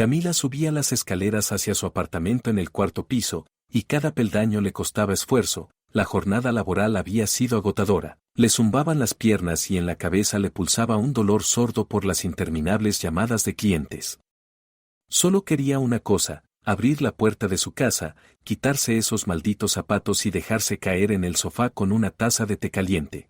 Camila subía las escaleras hacia su apartamento en el cuarto piso, y cada peldaño le costaba esfuerzo. La jornada laboral había sido agotadora, le zumbaban las piernas y en la cabeza le pulsaba un dolor sordo por las interminables llamadas de clientes. Solo quería una cosa, abrir la puerta de su casa, quitarse esos malditos zapatos y dejarse caer en el sofá con una taza de té caliente.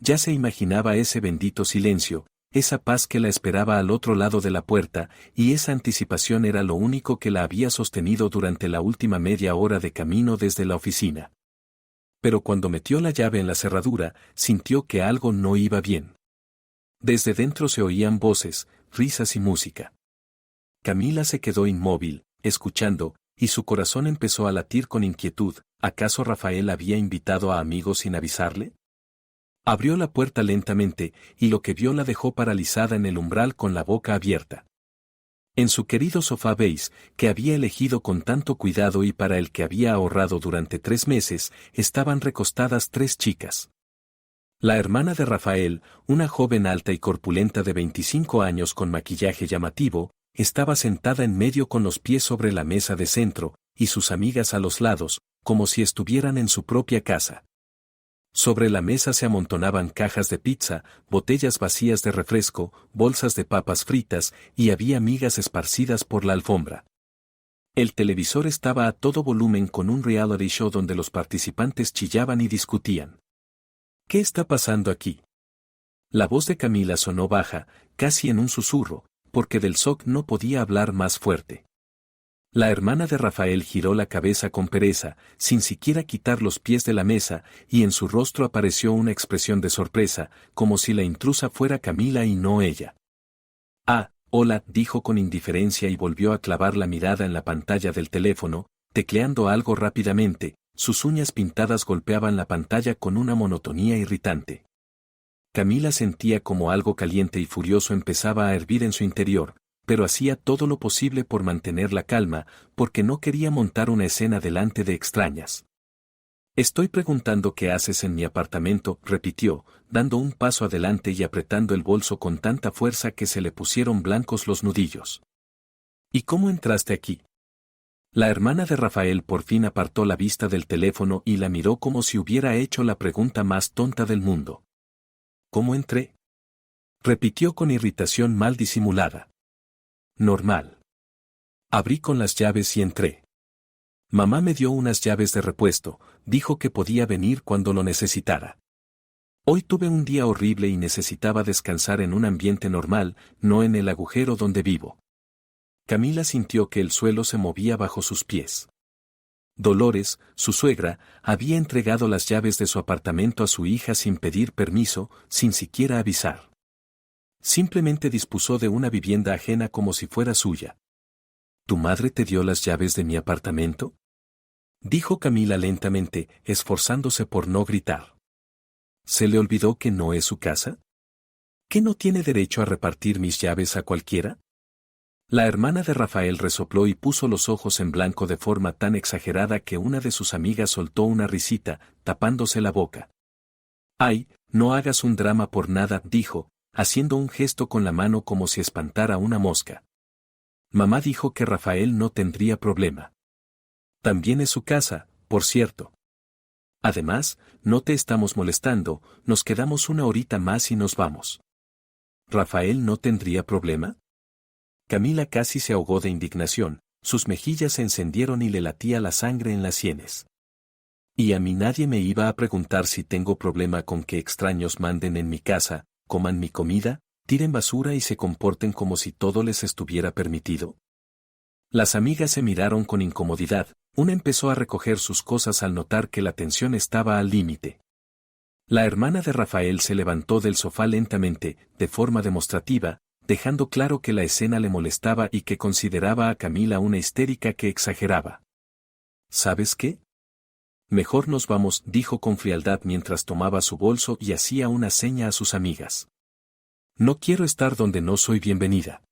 Ya se imaginaba ese bendito silencio, esa paz que la esperaba al otro lado de la puerta, y esa anticipación era lo único que la había sostenido durante la última media hora de camino desde la oficina. Pero cuando metió la llave en la cerradura, sintió que algo no iba bien. Desde dentro se oían voces, risas y música. Camila se quedó inmóvil, escuchando, y su corazón empezó a latir con inquietud. ¿Acaso Rafael había invitado a amigos sin avisarle? Abrió la puerta lentamente, y lo que vio la dejó paralizada en el umbral con la boca abierta. En su querido sofá beige, que había elegido con tanto cuidado y para el que había ahorrado durante 3 meses, estaban recostadas 3 chicas. La hermana de Rafael, una joven alta y corpulenta de 25 años con maquillaje llamativo, estaba sentada en medio con los pies sobre la mesa de centro, y sus amigas a los lados, como si estuvieran en su propia casa. Sobre la mesa se amontonaban cajas de pizza, botellas vacías de refresco, bolsas de papas fritas, y había migas esparcidas por la alfombra. El televisor estaba a todo volumen con un reality show donde los participantes chillaban y discutían. ¿Qué está pasando aquí? La voz de Camila sonó baja, casi en un susurro, porque del shock no podía hablar más fuerte. La hermana de Rafael giró la cabeza con pereza, sin siquiera quitar los pies de la mesa, y en su rostro apareció una expresión de sorpresa, como si la intrusa fuera Camila y no ella. «Ah, hola», dijo con indiferencia y volvió a clavar la mirada en la pantalla del teléfono, tecleando algo rápidamente. Sus uñas pintadas golpeaban la pantalla con una monotonía irritante. Camila sentía como algo caliente y furioso empezaba a hervir en su interior, pero hacía todo lo posible por mantener la calma, porque no quería montar una escena delante de extrañas. «Estoy preguntando qué haces en mi apartamento», repitió, dando un paso adelante y apretando el bolso con tanta fuerza que se le pusieron blancos los nudillos. «¿Y cómo entraste aquí?» La hermana de Rafael por fin apartó la vista del teléfono y la miró como si hubiera hecho la pregunta más tonta del mundo. «¿Cómo entré?», repitió con irritación mal disimulada. «Normal. Abrí con las llaves y entré. Mamá me dio unas llaves de repuesto, dijo que podía venir cuando lo necesitara. Hoy tuve un día horrible y necesitaba descansar en un ambiente normal, no en el agujero donde vivo». Camila sintió que el suelo se movía bajo sus pies. Dolores, su suegra, había entregado las llaves de su apartamento a su hija sin pedir permiso, sin siquiera avisar. Simplemente dispuso de una vivienda ajena como si fuera suya. ¿Tu madre te dio las llaves de mi apartamento?, dijo Camila lentamente, esforzándose por no gritar. ¿Se le olvidó que no es su casa? ¿Que no tiene derecho a repartir mis llaves a cualquiera? La hermana de Rafael resopló y puso los ojos en blanco de forma tan exagerada que una de sus amigas soltó una risita, tapándose la boca. «Ay, no hagas un drama por nada», dijo, haciendo un gesto con la mano como si espantara una mosca. «Mamá dijo que Rafael no tendría problema. También es su casa, por cierto. Además, no te estamos molestando, nos quedamos una horita más y nos vamos». ¿Rafael no tendría problema? Camila casi se ahogó de indignación, sus mejillas se encendieron y le latía la sangre en las sienes. «Y a mí nadie me iba a preguntar si tengo problema con que extraños manden en mi casa, coman mi comida, tiren basura y se comporten como si todo les estuviera permitido». Las amigas se miraron con incomodidad, una empezó a recoger sus cosas al notar que la tensión estaba al límite. La hermana de Rafael se levantó del sofá lentamente, de forma demostrativa, dejando claro que la escena le molestaba y que consideraba a Camila una histérica que exageraba. «¿Sabes qué? Mejor nos vamos», dijo con frialdad mientras tomaba su bolso y hacía una seña a sus amigas. «No quiero estar donde no soy bienvenida.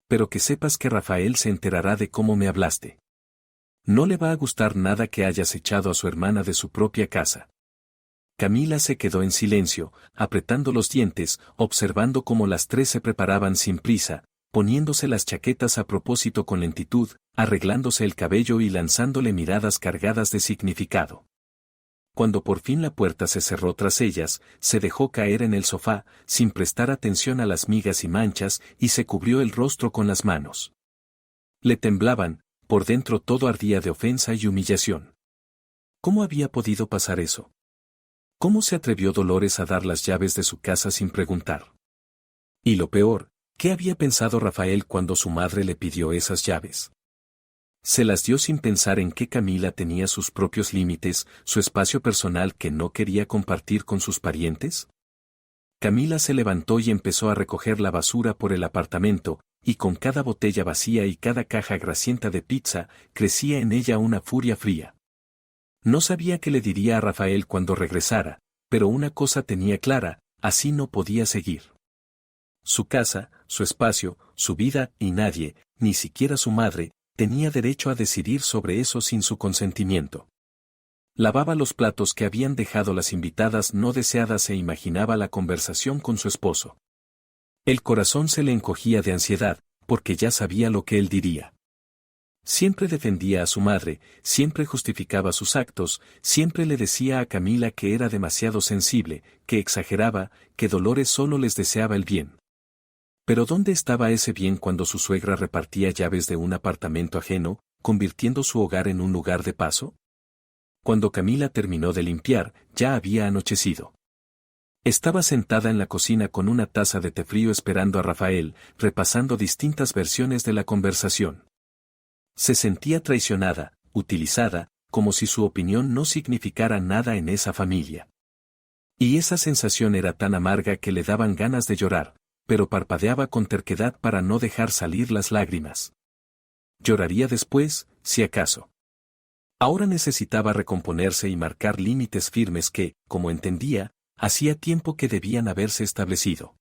Pero que sepas que Rafael se enterará de cómo me hablaste. No le va a gustar nada que hayas echado a su hermana de su propia casa». Camila se quedó en silencio, apretando los dientes, observando cómo las 3 se preparaban sin prisa, poniéndose las chaquetas a propósito con lentitud, arreglándose el cabello y lanzándole miradas cargadas de significado. Cuando por fin la puerta se cerró tras ellas, se dejó caer en el sofá, sin prestar atención a las migas y manchas, y se cubrió el rostro con las manos. Le temblaban, por dentro todo ardía de ofensa y humillación. ¿Cómo había podido pasar eso? ¿Cómo se atrevió Dolores a dar las llaves de su casa sin preguntar? Y lo peor, ¿qué había pensado Rafael cuando su madre le pidió esas llaves? Se las dio sin pensar en que Camila tenía sus propios límites, su espacio personal que no quería compartir con sus parientes. Camila se levantó y empezó a recoger la basura por el apartamento, y con cada botella vacía y cada caja grasienta de pizza, crecía en ella una furia fría. No sabía qué le diría a Rafael cuando regresara, pero una cosa tenía clara, así no podía seguir. Su casa, su espacio, su vida y nadie, ni siquiera su madre, tenía derecho a decidir sobre eso sin su consentimiento. Lavaba los platos que habían dejado las invitadas no deseadas e imaginaba la conversación con su esposo. El corazón se le encogía de ansiedad, porque ya sabía lo que él diría. Siempre defendía a su madre, siempre justificaba sus actos, siempre le decía a Camila que era demasiado sensible, que exageraba, que Dolores solo les deseaba el bien. Pero ¿dónde estaba ese bien cuando su suegra repartía llaves de un apartamento ajeno, convirtiendo su hogar en un lugar de paso? Cuando Camila terminó de limpiar, ya había anochecido. Estaba sentada en la cocina con una taza de té frío esperando a Rafael, repasando distintas versiones de la conversación. Se sentía traicionada, utilizada, como si su opinión no significara nada en esa familia. Y esa sensación era tan amarga que le daban ganas de llorar, pero parpadeaba con terquedad para no dejar salir las lágrimas. Lloraría después, si acaso. Ahora necesitaba recomponerse y marcar límites firmes que, como entendía, hacía tiempo que debían haberse establecido.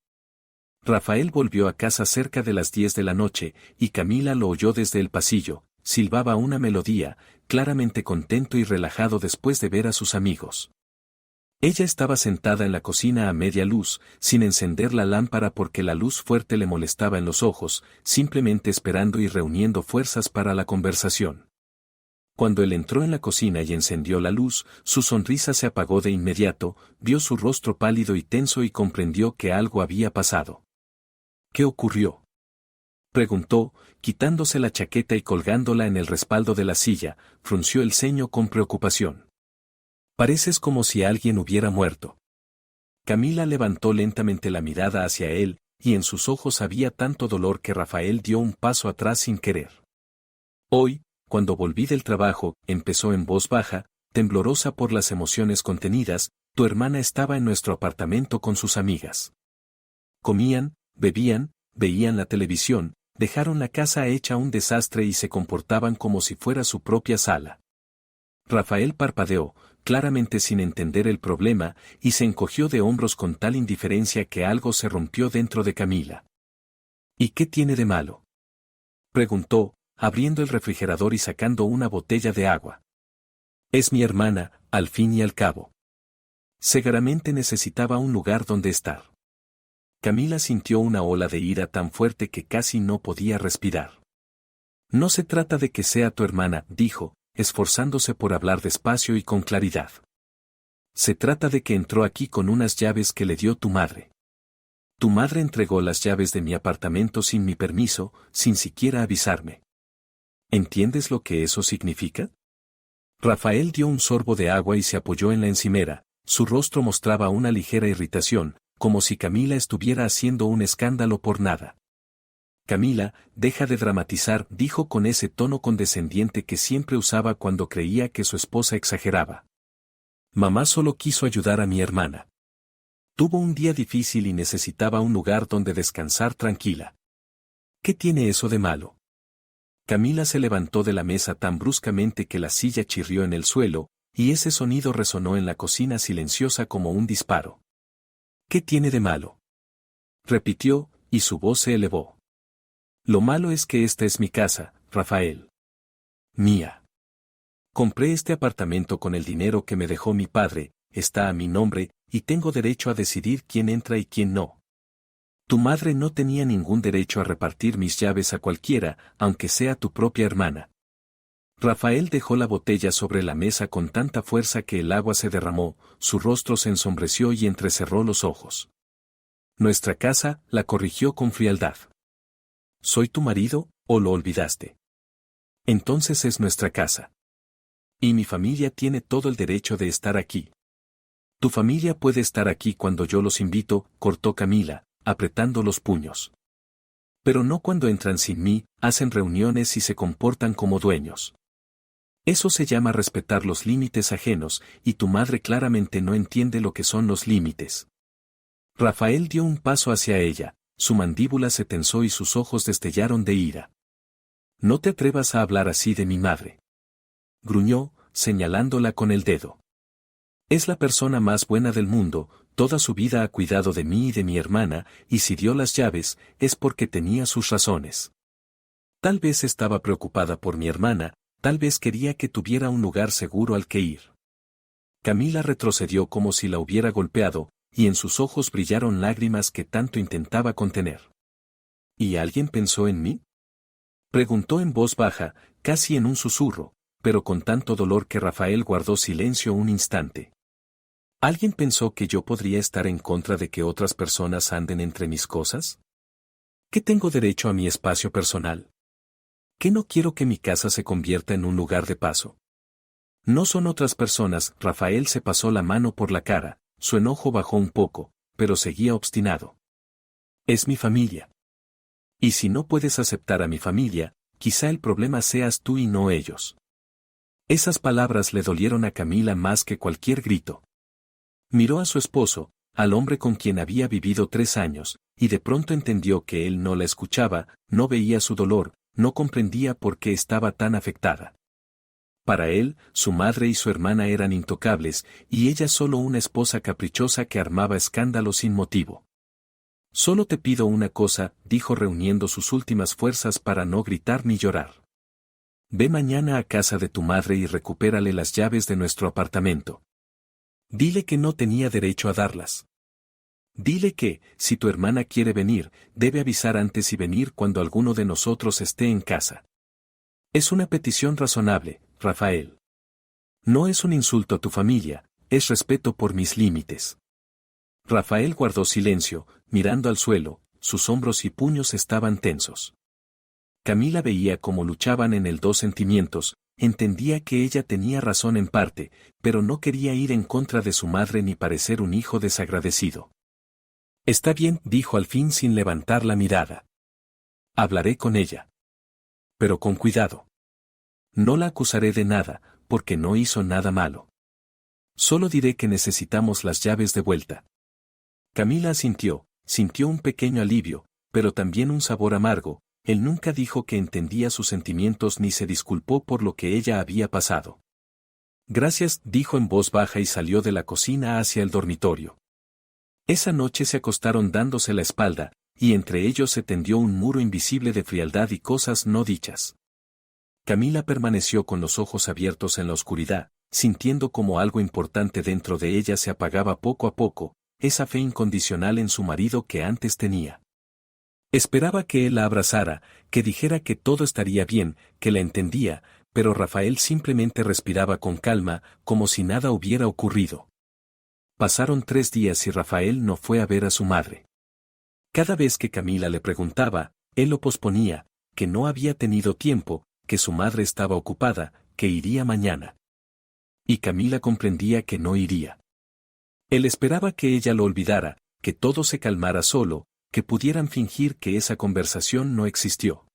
Rafael volvió a casa cerca de las 10 de la noche, y Camila lo oyó desde el pasillo, silbaba una melodía, claramente contento y relajado después de ver a sus amigos. Ella estaba sentada en la cocina a media luz, sin encender la lámpara porque la luz fuerte le molestaba en los ojos, simplemente esperando y reuniendo fuerzas para la conversación. Cuando él entró en la cocina y encendió la luz, su sonrisa se apagó de inmediato, vio su rostro pálido y tenso y comprendió que algo había pasado. ¿Qué ocurrió?, preguntó, quitándose la chaqueta y colgándola en el respaldo de la silla, frunció el ceño con preocupación. Pareces como si alguien hubiera muerto. Camila levantó lentamente la mirada hacia él, y en sus ojos había tanto dolor que Rafael dio un paso atrás sin querer. Hoy, cuando volví del trabajo, empezó en voz baja, temblorosa por las emociones contenidas, tu hermana estaba en nuestro apartamento con sus amigas. Comían, bebían, veían la televisión, dejaron la casa hecha un desastre y se comportaban como si fuera su propia sala. Rafael parpadeó, claramente sin entender el problema, y se encogió de hombros con tal indiferencia que algo se rompió dentro de Camila. ¿Y qué tiene de malo?, preguntó, abriendo el refrigerador y sacando una botella de agua. Es mi hermana, al fin y al cabo. Seguramente necesitaba un lugar donde estar. Camila sintió una ola de ira tan fuerte que casi no podía respirar. No se trata de que sea tu hermana, dijo, esforzándose por hablar despacio y con claridad. Se trata de que entró aquí con unas llaves que le dio tu madre. Tu madre entregó las llaves de mi apartamento sin mi permiso, sin siquiera avisarme. ¿Entiendes lo que eso significa? Rafael dio un sorbo de agua y se apoyó en la encimera, su rostro mostraba una ligera irritación, como si Camila estuviera haciendo un escándalo por nada. Camila, deja de dramatizar, dijo con ese tono condescendiente que siempre usaba cuando creía que su esposa exageraba. Mamá solo quiso ayudar a mi hermana. Tuvo un día difícil y necesitaba un lugar donde descansar tranquila. ¿Qué tiene eso de malo? Camila se levantó de la mesa tan bruscamente que la silla chirrió en el suelo, y ese sonido resonó en la cocina silenciosa como un disparo. ¿Qué tiene de malo?, repitió, y su voz se elevó. Lo malo es que esta es mi casa, Rafael. Mía. Compré este apartamento con el dinero que me dejó mi padre, está a mi nombre, y tengo derecho a decidir quién entra y quién no. Tu madre no tenía ningún derecho a repartir mis llaves a cualquiera, aunque sea tu propia hermana. Rafael dejó la botella sobre la mesa con tanta fuerza que el agua se derramó, su rostro se ensombreció y entrecerró los ojos. Nuestra casa, la corrigió con frialdad. ¿Soy tu marido, o lo olvidaste? Entonces es nuestra casa. Y mi familia tiene todo el derecho de estar aquí. Tu familia puede estar aquí cuando yo los invito, cortó Camila, apretando los puños. Pero no cuando entran sin mí, hacen reuniones y se comportan como dueños. Eso se llama respetar los límites ajenos, y tu madre claramente no entiende lo que son los límites. Rafael dio un paso hacia ella, su mandíbula se tensó y sus ojos destellaron de ira. No te atrevas a hablar así de mi madre. Gruñó, señalándola con el dedo. Es la persona más buena del mundo, toda su vida ha cuidado de mí y de mi hermana, y si dio las llaves, es porque tenía sus razones. Tal vez estaba preocupada por mi hermana, tal vez quería que tuviera un lugar seguro al que ir. Camila retrocedió como si la hubiera golpeado, y en sus ojos brillaron lágrimas que tanto intentaba contener. ¿Y alguien pensó en mí? Preguntó en voz baja, casi en un susurro, pero con tanto dolor que Rafael guardó silencio un instante. ¿Alguien pensó que yo podría estar en contra de que otras personas anden entre mis cosas? ¿Que tengo derecho a mi espacio personal? ¿Que no quiero que mi casa se convierta en un lugar de paso? No son otras personas. Rafael se pasó la mano por la cara, su enojo bajó un poco, pero seguía obstinado. Es mi familia. Y si no puedes aceptar a mi familia, quizá el problema seas tú y no ellos. Esas palabras le dolieron a Camila más que cualquier grito. Miró a su esposo, al hombre con quien había vivido 3 años, y de pronto entendió que él no la escuchaba, no veía su dolor, no comprendía por qué estaba tan afectada. Para él, su madre y su hermana eran intocables, y ella solo una esposa caprichosa que armaba escándalo sin motivo. Solo te pido una cosa, dijo reuniendo sus últimas fuerzas para no gritar ni llorar. Ve mañana a casa de tu madre y recupérale las llaves de nuestro apartamento. Dile que no tenía derecho a darlas. Dile que, si tu hermana quiere venir, debe avisar antes y venir cuando alguno de nosotros esté en casa. Es una petición razonable, Rafael. No es un insulto a tu familia, es respeto por mis límites. Rafael guardó silencio, mirando al suelo, sus hombros y puños estaban tensos. Camila veía cómo luchaban en él dos sentimientos, entendía que ella tenía razón en parte, pero no quería ir en contra de su madre ni parecer un hijo desagradecido. Está bien, dijo al fin sin levantar la mirada. Hablaré con ella. Pero con cuidado. No la acusaré de nada, porque no hizo nada malo. Solo diré que necesitamos las llaves de vuelta. Camila asintió, sintió un pequeño alivio, pero también un sabor amargo. Él nunca dijo que entendía sus sentimientos ni se disculpó por lo que ella había pasado. Gracias, dijo en voz baja y salió de la cocina hacia el dormitorio. Esa noche se acostaron dándose la espalda, y entre ellos se tendió un muro invisible de frialdad y cosas no dichas. Camila permaneció con los ojos abiertos en la oscuridad, sintiendo como algo importante dentro de ella se apagaba poco a poco, esa fe incondicional en su marido que antes tenía. Esperaba que él la abrazara, que dijera que todo estaría bien, que la entendía, pero Rafael simplemente respiraba con calma, como si nada hubiera ocurrido. Pasaron 3 días y Rafael no fue a ver a su madre. Cada vez que Camila le preguntaba, él lo posponía, que no había tenido tiempo, que su madre estaba ocupada, que iría mañana. Y Camila comprendía que no iría. Él esperaba que ella lo olvidara, que todo se calmara solo, que pudieran fingir que esa conversación no existió.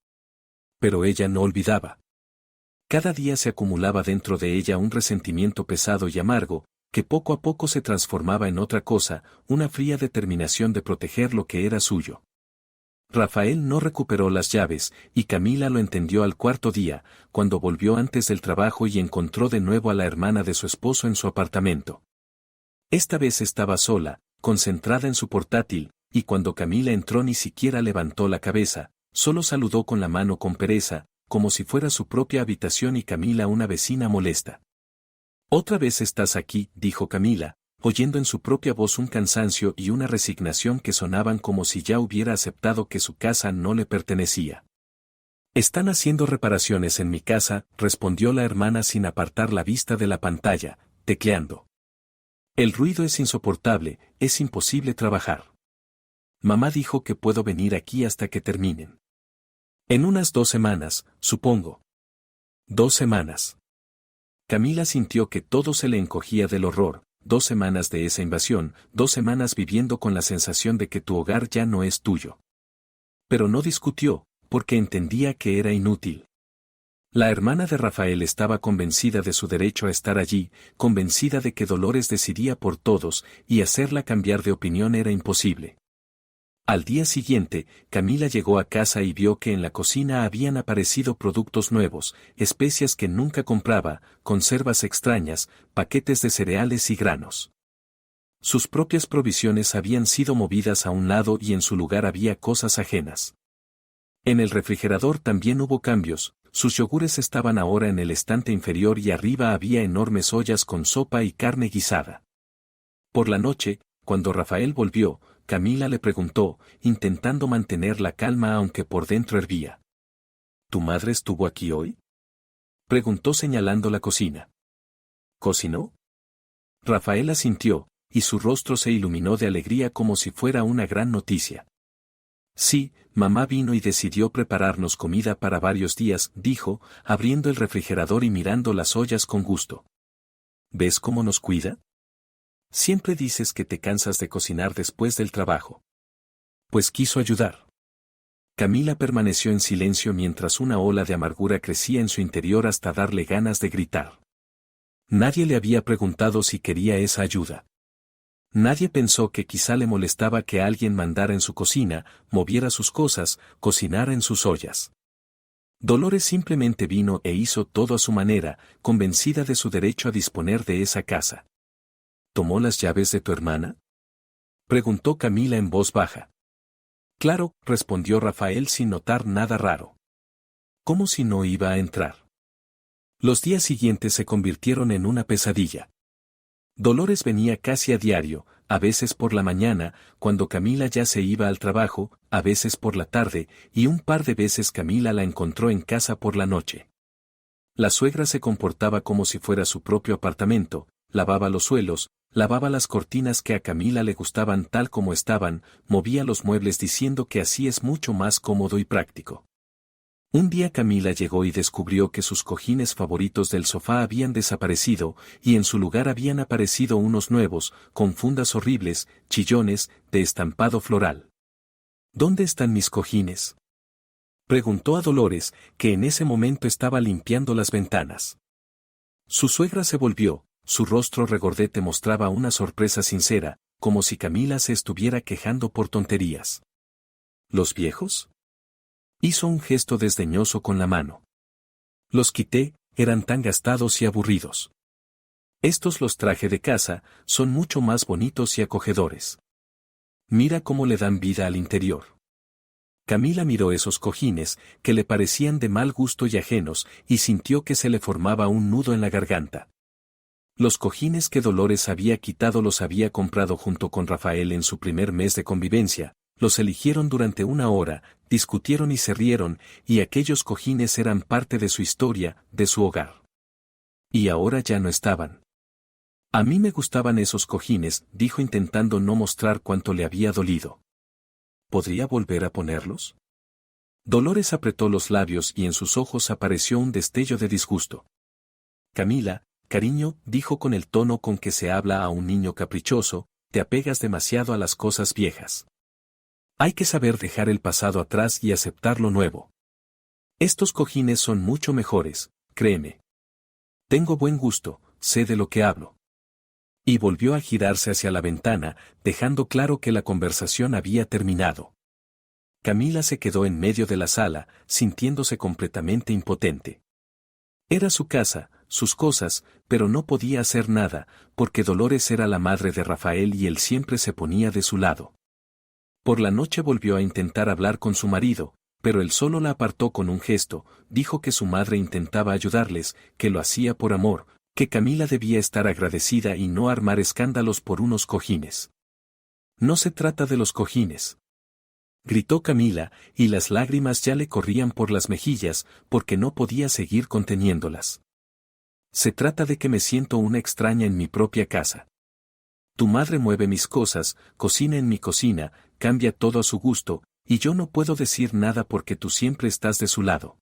Pero ella no olvidaba. Cada día se acumulaba dentro de ella un resentimiento pesado y amargo, que poco a poco se transformaba en otra cosa, una fría determinación de proteger lo que era suyo. Rafael no recuperó las llaves, y Camila lo entendió al 4.º día, cuando volvió antes del trabajo y encontró de nuevo a la hermana de su esposo en su apartamento. Esta vez estaba sola, concentrada en su portátil, y cuando Camila entró ni siquiera levantó la cabeza, solo saludó con la mano con pereza, como si fuera su propia habitación y Camila una vecina molesta. «Otra vez estás aquí», dijo Camila, oyendo en su propia voz un cansancio y una resignación que sonaban como si ya hubiera aceptado que su casa no le pertenecía. «Están haciendo reparaciones en mi casa», respondió la hermana sin apartar la vista de la pantalla, tecleando. «El ruido es insoportable, es imposible trabajar. Mamá dijo que puedo venir aquí hasta que terminen. En unas 2 semanas, supongo». 2 semanas. Camila sintió que todo se le encogía del horror. 2 semanas de esa invasión, 2 semanas viviendo con la sensación de que tu hogar ya no es tuyo. Pero no discutió, porque entendía que era inútil. La hermana de Rafael estaba convencida de su derecho a estar allí, convencida de que Dolores decidía por todos, y hacerla cambiar de opinión era imposible. Al día siguiente, Camila llegó a casa y vio que en la cocina habían aparecido productos nuevos, especias que nunca compraba, conservas extrañas, paquetes de cereales y granos. Sus propias provisiones habían sido movidas a un lado y en su lugar había cosas ajenas. En el refrigerador también hubo cambios, sus yogures estaban ahora en el estante inferior y arriba había enormes ollas con sopa y carne guisada. Por la noche, cuando Rafael volvió, Camila le preguntó, intentando mantener la calma aunque por dentro hervía. ¿Tu madre estuvo aquí hoy?, preguntó señalando la cocina. ¿Cocinó? Rafael asintió, y su rostro se iluminó de alegría como si fuera una gran noticia. Sí, mamá vino y decidió prepararnos comida para varios días, dijo, abriendo el refrigerador y mirando las ollas con gusto. ¿Ves cómo nos cuida? Siempre dices que te cansas de cocinar después del trabajo. Pues quiso ayudar. Camila permaneció en silencio mientras una ola de amargura crecía en su interior hasta darle ganas de gritar. Nadie le había preguntado si quería esa ayuda. Nadie pensó que quizá le molestaba que alguien mandara en su cocina, moviera sus cosas, cocinara en sus ollas. Dolores simplemente vino e hizo todo a su manera, convencida de su derecho a disponer de esa casa. ¿Tomó las llaves de tu hermana?, preguntó Camila en voz baja. Claro, respondió Rafael sin notar nada raro. ¿Cómo si no iba a entrar? Los días siguientes se convirtieron en una pesadilla. Dolores venía casi a diario, a veces por la mañana, cuando Camila ya se iba al trabajo, a veces por la tarde, y un par de veces Camila la encontró en casa por la noche. La suegra se comportaba como si fuera su propio apartamento, lavaba los suelos, lavaba las cortinas que a Camila le gustaban tal como estaban, movía los muebles diciendo que así es mucho más cómodo y práctico. Un día Camila llegó y descubrió que sus cojines favoritos del sofá habían desaparecido, y en su lugar habían aparecido unos nuevos, con fundas horribles, chillones, de estampado floral. ¿Dónde están mis cojines?, preguntó a Dolores, que en ese momento estaba limpiando las ventanas. Su suegra se volvió. Su rostro regordete mostraba una sorpresa sincera, como si Camila se estuviera quejando por tonterías. ¿Los viejos?, hizo un gesto desdeñoso con la mano. Los quité, eran tan gastados y aburridos. Estos los traje de casa, son mucho más bonitos y acogedores. Mira cómo le dan vida al interior. Camila miró esos cojines, que le parecían de mal gusto y ajenos, y sintió que se le formaba un nudo en la garganta. Los cojines que Dolores había quitado los había comprado junto con Rafael en su primer mes de convivencia, los eligieron durante 1 hora, discutieron y se rieron, y aquellos cojines eran parte de su historia, de su hogar. Y ahora ya no estaban. A mí me gustaban esos cojines, dijo intentando no mostrar cuánto le había dolido. ¿Podría volver a ponerlos? Dolores apretó los labios y en sus ojos apareció un destello de disgusto. Camila, cariño, dijo con el tono con que se habla a un niño caprichoso, te apegas demasiado a las cosas viejas. Hay que saber dejar el pasado atrás y aceptar lo nuevo. Estos cojines son mucho mejores, créeme. Tengo buen gusto, sé de lo que hablo. Y volvió a girarse hacia la ventana, dejando claro que la conversación había terminado. Camila se quedó en medio de la sala, sintiéndose completamente impotente. Era su casa, sus cosas, pero no podía hacer nada, porque Dolores era la madre de Rafael y él siempre se ponía de su lado. Por la noche volvió a intentar hablar con su marido, pero él solo la apartó con un gesto, dijo que su madre intentaba ayudarles, que lo hacía por amor, Que Camila debía estar agradecida y no armar escándalos por unos cojines. No se trata de los cojines, gritó Camila, y las lágrimas ya le corrían por las mejillas, porque no podía seguir conteniéndolas. Se trata de que me siento una extraña en mi propia casa. Tu madre mueve mis cosas, cocina en mi cocina, cambia todo a su gusto, y yo no puedo decir nada porque tú siempre estás de su lado.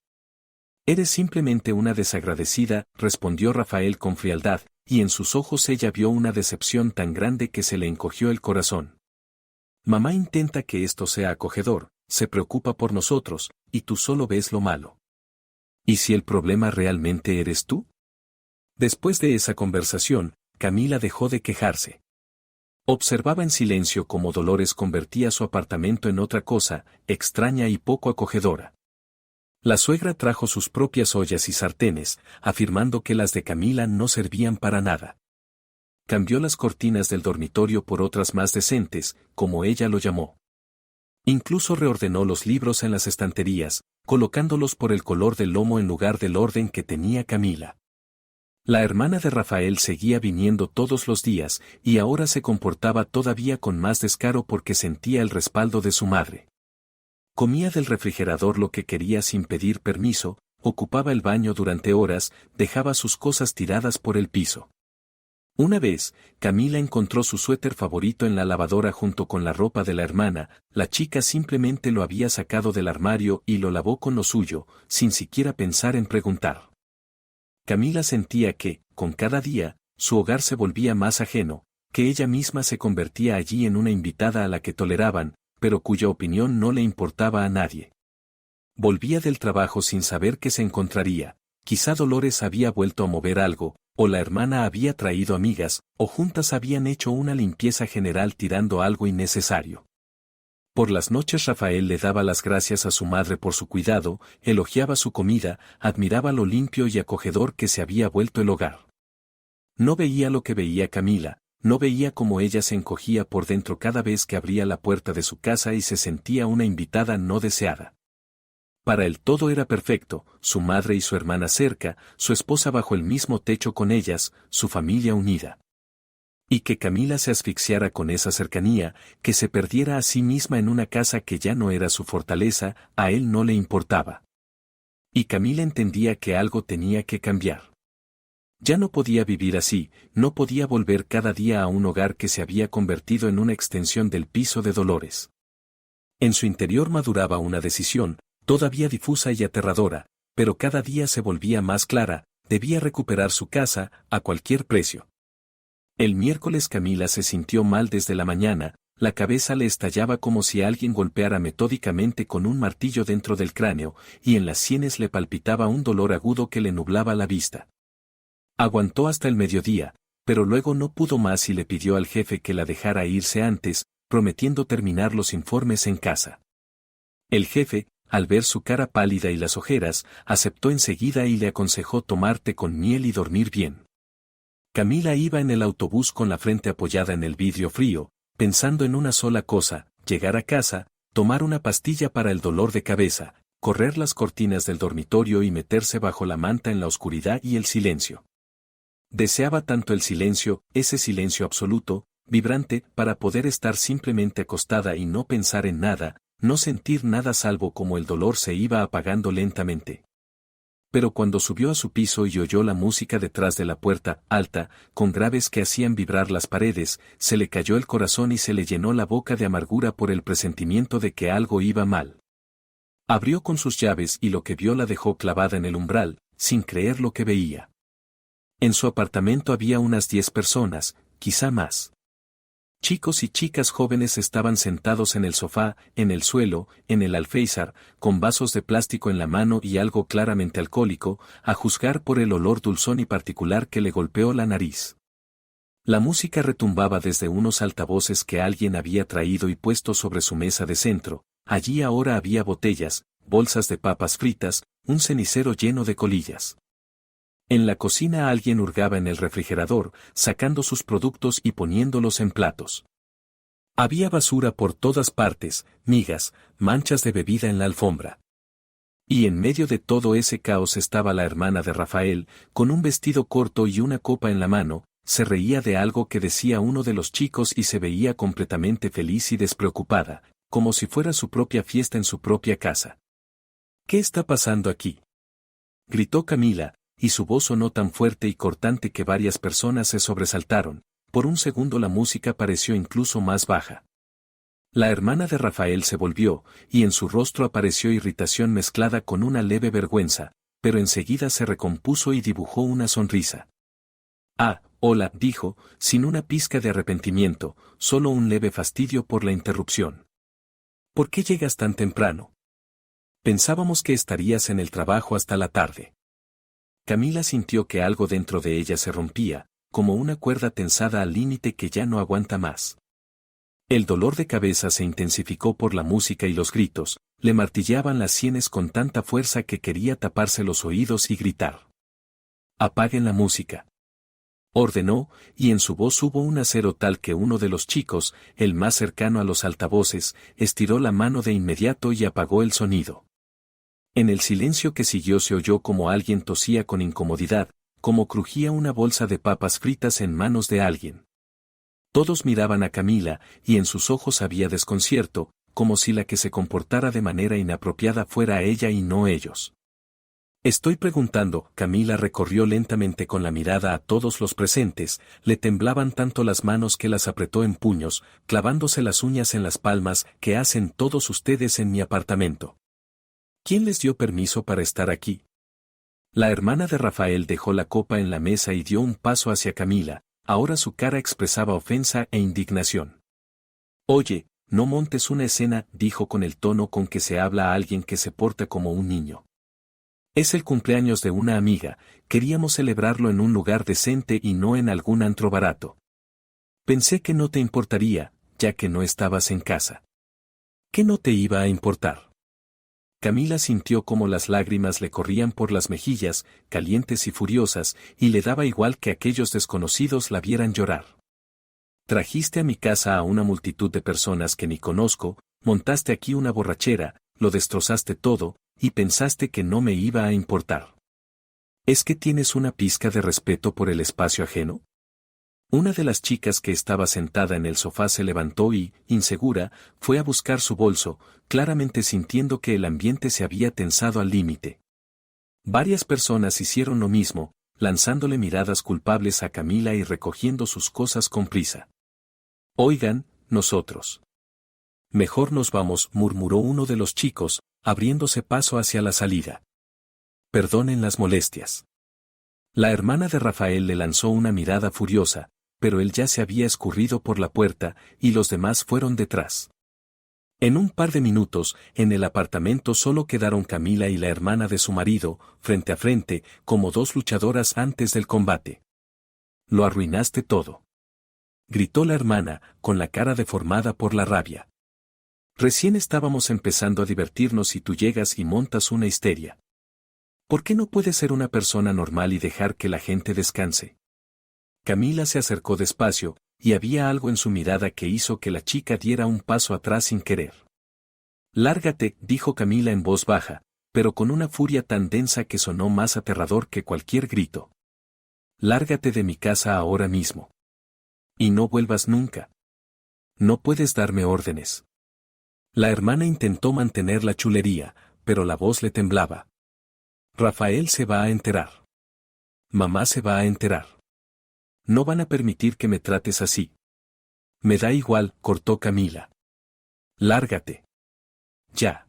Eres simplemente una desagradecida, respondió Rafael con frialdad, y en sus ojos ella vio una decepción tan grande que se le encogió el corazón. Mamá intenta que esto sea acogedor, se preocupa por nosotros, y tú solo ves lo malo. ¿Y si el problema realmente eres tú? Después de esa conversación, Camila dejó de quejarse. Observaba en silencio cómo Dolores convertía su apartamento en otra cosa, extraña y poco acogedora. La suegra trajo sus propias ollas y sartenes, afirmando que las de Camila no servían para nada. Cambió las cortinas del dormitorio por otras más decentes, como ella lo llamó. Incluso reordenó los libros en las estanterías, colocándolos por el color del lomo en lugar del orden que tenía Camila. La hermana de Rafael seguía viniendo todos los días, y ahora se comportaba todavía con más descaro porque sentía el respaldo de su madre. Comía del refrigerador lo que quería sin pedir permiso, ocupaba el baño durante horas, dejaba sus cosas tiradas por el piso. Una vez, Camila encontró su suéter favorito en la lavadora junto con la ropa de la hermana, la chica simplemente lo había sacado del armario y lo lavó con lo suyo, sin siquiera pensar en preguntar. Camila sentía que, con cada día, su hogar se volvía más ajeno, que ella misma se convertía allí en una invitada a la que toleraban, pero cuya opinión no le importaba a nadie. Volvía del trabajo sin saber qué se encontraría, quizá Dolores había vuelto a mover algo, o la hermana había traído amigas, o juntas habían hecho una limpieza general tirando algo innecesario. Por las noches Rafael le daba las gracias a su madre por su cuidado, elogiaba su comida, admiraba lo limpio y acogedor que se había vuelto el hogar. No veía lo que veía Camila, no veía cómo ella se encogía por dentro cada vez que abría la puerta de su casa y se sentía una invitada no deseada. Para él todo era perfecto, su madre y su hermana cerca, su esposa bajo el mismo techo con ellas, su familia unida. Y que Camila se asfixiara con esa cercanía, que se perdiera a sí misma en una casa que ya no era su fortaleza, a él no le importaba. Y Camila entendía que algo tenía que cambiar. Ya no podía vivir así, no podía volver cada día a un hogar que se había convertido en una extensión del piso de Dolores. En su interior maduraba una decisión, todavía difusa y aterradora, pero cada día se volvía más clara, debía recuperar su casa, a cualquier precio. El miércoles Camila se sintió mal desde la mañana, la cabeza le estallaba como si alguien golpeara metódicamente con un martillo dentro del cráneo, y en las sienes le palpitaba un dolor agudo que le nublaba la vista. Aguantó hasta el mediodía, pero luego no pudo más y le pidió al jefe que la dejara irse antes, prometiendo terminar los informes en casa. El jefe, al ver su cara pálida y las ojeras, aceptó enseguida y le aconsejó tomar té con miel y dormir bien. Camila iba en el autobús con la frente apoyada en el vidrio frío, pensando en una sola cosa, llegar a casa, tomar una pastilla para el dolor de cabeza, correr las cortinas del dormitorio y meterse bajo la manta en la oscuridad y el silencio. Deseaba tanto el silencio, ese silencio absoluto, vibrante, para poder estar simplemente acostada y no pensar en nada, no sentir nada salvo como el dolor se iba apagando lentamente. Pero cuando subió a su piso y oyó la música detrás de la puerta, alta, con graves que hacían vibrar las paredes, se le cayó el corazón y se le llenó la boca de amargura por el presentimiento de que algo iba mal. Abrió con sus llaves y lo que vio la dejó clavada en el umbral, sin creer lo que veía. En su apartamento había unas 10 personas, quizá más. Chicos y chicas jóvenes estaban sentados en el sofá, en el suelo, en el alféizar, con vasos de plástico en la mano y algo claramente alcohólico, a juzgar por el olor dulzón y particular que le golpeó la nariz. La música retumbaba desde unos altavoces que alguien había traído y puesto sobre su mesa de centro. Allí ahora había botellas, bolsas de papas fritas, un cenicero lleno de colillas. En la cocina alguien hurgaba en el refrigerador, sacando sus productos y poniéndolos en platos. Había basura por todas partes, migas, manchas de bebida en la alfombra. Y en medio de todo ese caos estaba la hermana de Rafael, con un vestido corto y una copa en la mano, se reía de algo que decía uno de los chicos y se veía completamente feliz y despreocupada, como si fuera su propia fiesta en su propia casa. ¿Qué está pasando aquí?, gritó Camila, y su voz sonó tan fuerte y cortante que varias personas se sobresaltaron. Por un segundo la música pareció incluso más baja. La hermana de Rafael se volvió, y en su rostro apareció irritación mezclada con una leve vergüenza, pero enseguida se recompuso y dibujó una sonrisa. «Ah, hola», dijo, sin una pizca de arrepentimiento, solo un leve fastidio por la interrupción. «¿Por qué llegas tan temprano? Pensábamos que estarías en el trabajo hasta la tarde». Camila sintió que algo dentro de ella se rompía, como una cuerda tensada al límite que ya no aguanta más. El dolor de cabeza se intensificó por la música y los gritos, le martillaban las sienes con tanta fuerza que quería taparse los oídos y gritar. «Apaguen la música», ordenó, y en su voz hubo un acero tal que uno de los chicos, el más cercano a los altavoces, estiró la mano de inmediato y apagó el sonido. En el silencio que siguió se oyó como alguien tosía con incomodidad, como crujía una bolsa de papas fritas en manos de alguien. Todos miraban a Camila, y en sus ojos había desconcierto, como si la que se comportara de manera inapropiada fuera ella y no ellos. «Estoy preguntando», Camila recorrió lentamente con la mirada a todos los presentes, le temblaban tanto las manos que las apretó en puños, clavándose las uñas en las palmas. «¿Qué hacen todos ustedes en mi apartamento? ¿Quién les dio permiso para estar aquí?». La hermana de Rafael dejó la copa en la mesa y dio un paso hacia Camila, ahora su cara expresaba ofensa e indignación. «Oye, no montes una escena», dijo con el tono con que se habla a alguien que se porta como un niño. «Es el cumpleaños de una amiga, queríamos celebrarlo en un lugar decente y no en algún antro barato. Pensé que no te importaría, ya que no estabas en casa». «¿Qué no te iba a importar?». Camila sintió como las lágrimas le corrían por las mejillas, calientes y furiosas, y le daba igual que aquellos desconocidos la vieran llorar. «Trajiste a mi casa a una multitud de personas que ni conozco, montaste aquí una borrachera, lo destrozaste todo, y pensaste que no me iba a importar. ¿Es que tienes una pizca de respeto por el espacio ajeno?». Una de las chicas que estaba sentada en el sofá se levantó y, insegura, fue a buscar su bolso, claramente sintiendo que el ambiente se había tensado al límite. Varias personas hicieron lo mismo, lanzándole miradas culpables a Camila y recogiendo sus cosas con prisa. «Oigan, nosotros. Mejor nos vamos», murmuró uno de los chicos, abriéndose paso hacia la salida. «Perdonen las molestias». La hermana de Rafael le lanzó una mirada furiosa, pero él ya se había escurrido por la puerta, y los demás fueron detrás. En un par de minutos, en el apartamento solo quedaron Camila y la hermana de su marido, frente a frente, como dos luchadoras antes del combate. «Lo arruinaste todo», gritó la hermana, con la cara deformada por la rabia. «Recién estábamos empezando a divertirnos y tú llegas y montas una histeria. ¿Por qué no puedes ser una persona normal y dejar que la gente descanse?». Camila se acercó despacio, y había algo en su mirada que hizo que la chica diera un paso atrás sin querer. «Lárgate», dijo Camila en voz baja, pero con una furia tan densa que sonó más aterrador que cualquier grito. «Lárgate de mi casa ahora mismo. Y no vuelvas nunca. No puedes darme órdenes». La hermana intentó mantener la chulería, pero la voz le temblaba. «Rafael se va a enterar. Mamá se va a enterar. No van a permitir que me trates así». «Me da igual», cortó Camila. «Lárgate. Ya».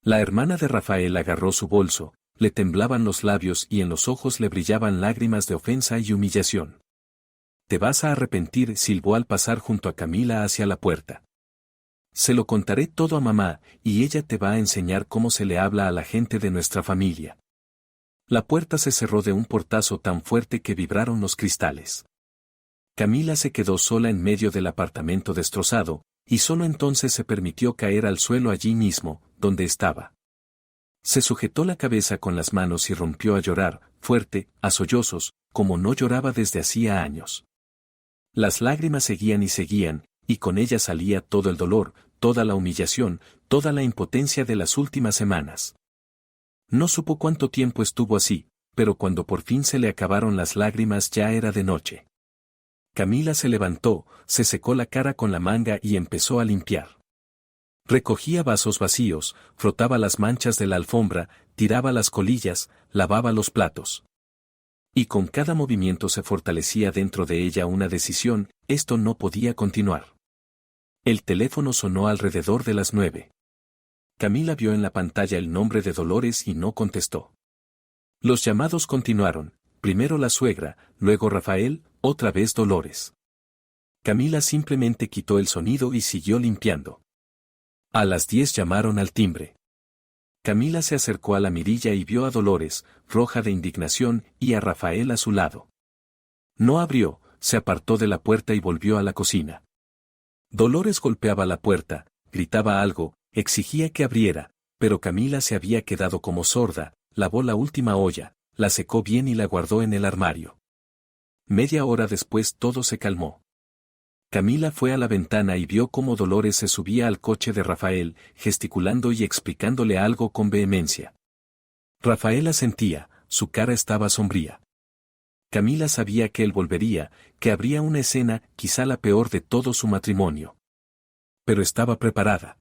La hermana de Rafael agarró su bolso, le temblaban los labios y en los ojos le brillaban lágrimas de ofensa y humillación. «Te vas a arrepentir», silbó al pasar junto a Camila hacia la puerta. «Se lo contaré todo a mamá, y ella te va a enseñar cómo se le habla a la gente de nuestra familia». La puerta se cerró de un portazo tan fuerte que vibraron los cristales. Camila se quedó sola en medio del apartamento destrozado, y solo entonces se permitió caer al suelo allí mismo, donde estaba. Se sujetó la cabeza con las manos y rompió a llorar, fuerte, a sollozos, como no lloraba desde hacía años. Las lágrimas seguían, y con ellas salía todo el dolor, toda la humillación, toda la impotencia de las últimas semanas. No supo cuánto tiempo estuvo así, pero cuando por fin se le acabaron las lágrimas ya era de noche. Camila se levantó, se secó la cara con la manga y empezó a limpiar. Recogía vasos vacíos, frotaba las manchas de la alfombra, tiraba las colillas, lavaba los platos. Y con cada movimiento se fortalecía dentro de ella una decisión: esto no podía continuar. El teléfono sonó alrededor de las 9. Camila vio en la pantalla el nombre de Dolores y no contestó. Los llamados continuaron, primero la suegra, luego Rafael, otra vez Dolores. Camila simplemente quitó el sonido y siguió limpiando. A las 10 llamaron al timbre. Camila se acercó a la mirilla y vio a Dolores, roja de indignación, y a Rafael a su lado. No abrió, se apartó de la puerta y volvió a la cocina. Dolores golpeaba la puerta, gritaba algo, exigía que abriera, pero Camila se había quedado como sorda, lavó la última olla, la secó bien y la guardó en el armario. Media hora después todo se calmó. Camila fue a la ventana y vio cómo Dolores se subía al coche de Rafael, gesticulando y explicándole algo con vehemencia. Rafael asentía, su cara estaba sombría. Camila sabía que él volvería, que habría una escena, quizá la peor de todo su matrimonio. Pero estaba preparada.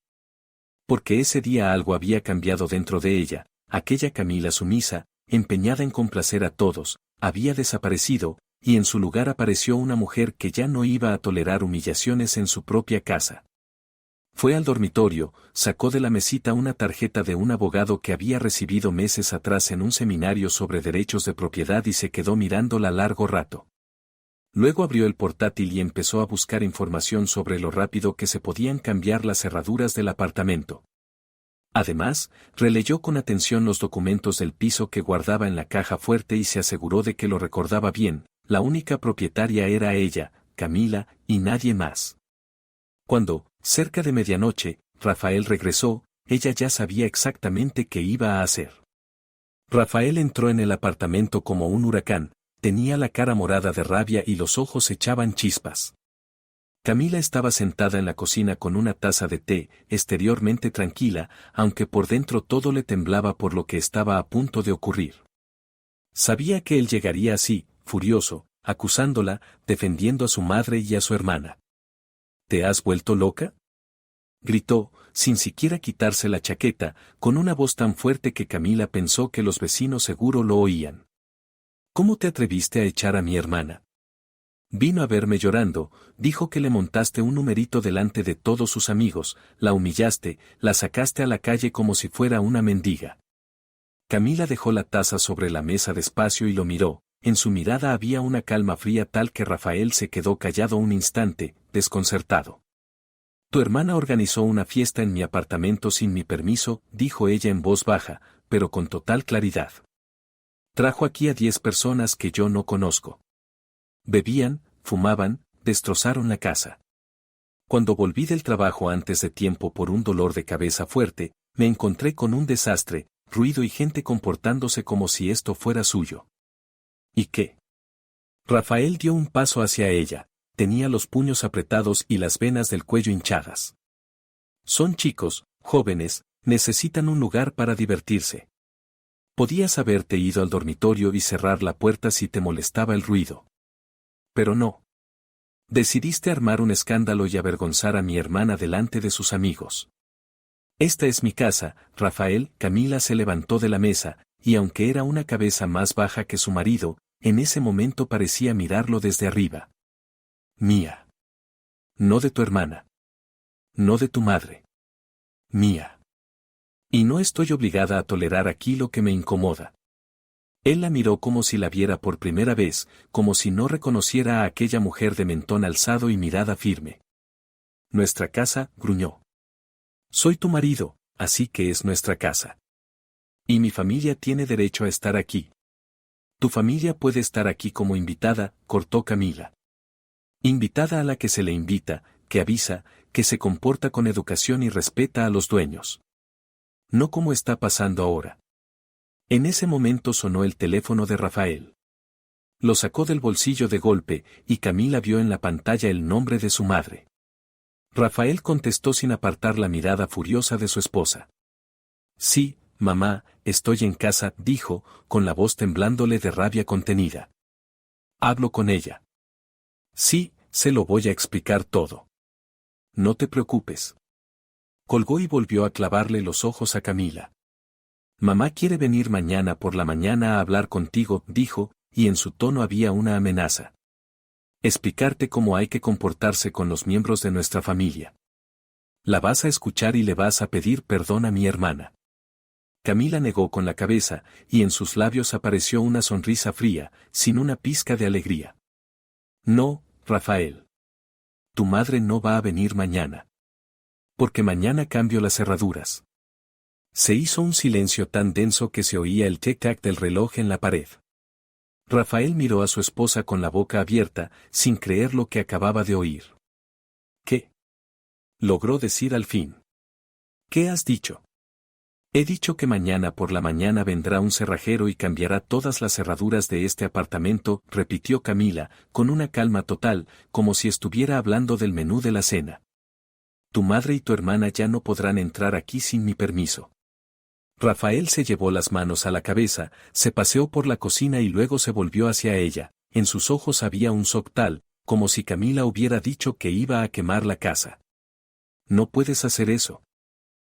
Porque ese día algo había cambiado dentro de ella, aquella Camila sumisa, empeñada en complacer a todos, había desaparecido, y en su lugar apareció una mujer que ya no iba a tolerar humillaciones en su propia casa. Fue al dormitorio, sacó de la mesita una tarjeta de un abogado que había recibido meses atrás en un seminario sobre derechos de propiedad y se quedó mirándola largo rato. Luego abrió el portátil y empezó a buscar información sobre lo rápido que se podían cambiar las cerraduras del apartamento. Además, releyó con atención los documentos del piso que guardaba en la caja fuerte y se aseguró de que lo recordaba bien: la única propietaria era ella, Camila, y nadie más. Cuando, cerca de medianoche, Rafael regresó, ella ya sabía exactamente qué iba a hacer. Rafael entró en el apartamento como un huracán, tenía la cara morada de rabia y los ojos echaban chispas. Camila estaba sentada en la cocina con una taza de té, exteriormente tranquila, aunque por dentro todo le temblaba por lo que estaba a punto de ocurrir. Sabía que él llegaría así, furioso, acusándola, defendiendo a su madre y a su hermana. ¿Te has vuelto loca?, gritó, sin siquiera quitarse la chaqueta, con una voz tan fuerte que Camila pensó que los vecinos seguro lo oían. ¿Cómo te atreviste a echar a mi hermana? Vino a verme llorando, dijo que le montaste un numerito delante de todos sus amigos, la humillaste, la sacaste a la calle como si fuera una mendiga. Camila dejó la taza sobre la mesa despacio y lo miró. En su mirada había una calma fría tal que Rafael se quedó callado un instante, desconcertado. Tu hermana organizó una fiesta en mi apartamento sin mi permiso, dijo ella en voz baja, pero con total claridad. Trajo aquí a 10 personas que yo no conozco. Bebían, fumaban, destrozaron la casa. Cuando volví del trabajo antes de tiempo por un dolor de cabeza fuerte, me encontré con un desastre, ruido y gente comportándose como si esto fuera suyo. ¿Y qué? Rafael dio un paso hacia ella, tenía los puños apretados y las venas del cuello hinchadas. Son chicos, jóvenes, necesitan un lugar para divertirse. Podías haberte ido al dormitorio y cerrar la puerta si te molestaba el ruido. Pero no. Decidiste armar un escándalo y avergonzar a mi hermana delante de sus amigos. Esta es mi casa, Rafael. Camila se levantó de la mesa, y aunque era una cabeza más baja que su marido, en ese momento parecía mirarlo desde arriba. Mía. No de tu hermana. No de tu madre. Mía. Y no estoy obligada a tolerar aquí lo que me incomoda. Él la miró como si la viera por primera vez, como si no reconociera a aquella mujer de mentón alzado y mirada firme. Nuestra casa, gruñó. Soy tu marido, así que es nuestra casa. Y mi familia tiene derecho a estar aquí. Tu familia puede estar aquí como invitada, cortó Camila. Invitada a la que se le invita, que avisa, que se comporta con educación y respeta a los dueños. No como está pasando ahora. En ese momento sonó el teléfono de Rafael. Lo sacó del bolsillo de golpe, y Camila vio en la pantalla el nombre de su madre. Rafael contestó sin apartar la mirada furiosa de su esposa. Sí, Mamá, estoy en casa, dijo, con la voz temblándole de rabia contenida. Hablo con ella. Sí, se lo voy a explicar todo. No te preocupes. Colgó y volvió a clavarle los ojos a Camila. Mamá quiere venir mañana por la mañana a hablar contigo, dijo, y en su tono había una amenaza. Explicarte cómo hay que comportarse con los miembros de nuestra familia. La vas a escuchar y le vas a pedir perdón a mi hermana. Camila negó con la cabeza, y en sus labios apareció una sonrisa fría, sin una pizca de alegría. No, Rafael. Tu madre no va a venir mañana. Porque mañana cambio las cerraduras. Se hizo un silencio tan denso que se oía el tic-tac del reloj en la pared. Rafael miró a su esposa con la boca abierta, sin creer lo que acababa de oír. ¿Qué? Logró decir al fin. ¿Qué has dicho? He dicho que mañana por la mañana vendrá un cerrajero y cambiará todas las cerraduras de este apartamento, repitió Camila, con una calma total, como si estuviera hablando del menú de la cena. Tu madre y tu hermana ya no podrán entrar aquí sin mi permiso. Rafael se llevó las manos a la cabeza, se paseó por la cocina y luego se volvió hacia ella. En sus ojos había un shock tal, como si Camila hubiera dicho que iba a quemar la casa. No puedes hacer eso.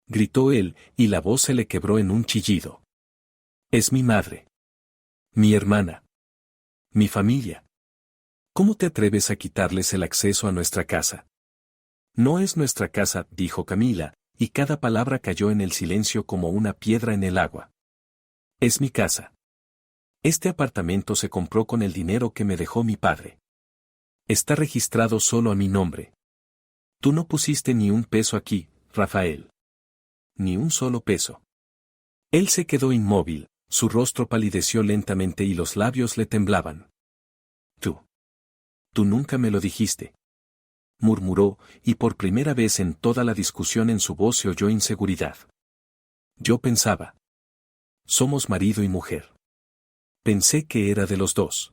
Gritó él, y la voz se le quebró en un chillido. Es mi madre. Mi hermana. Mi familia. ¿Cómo te atreves a quitarles el acceso a nuestra casa? No es nuestra casa, dijo Camila, y cada palabra cayó en el silencio como una piedra en el agua. Es mi casa. Este apartamento se compró con el dinero que me dejó mi padre. Está registrado solo a mi nombre. Tú no pusiste ni un peso aquí, Rafael. Ni un solo peso. Él se quedó inmóvil, su rostro palideció lentamente y los labios le temblaban. Tú nunca me lo dijiste. Murmuró, y por primera vez en toda la discusión en su voz se oyó inseguridad. Yo pensaba. Somos marido y mujer. Pensé que era de los dos.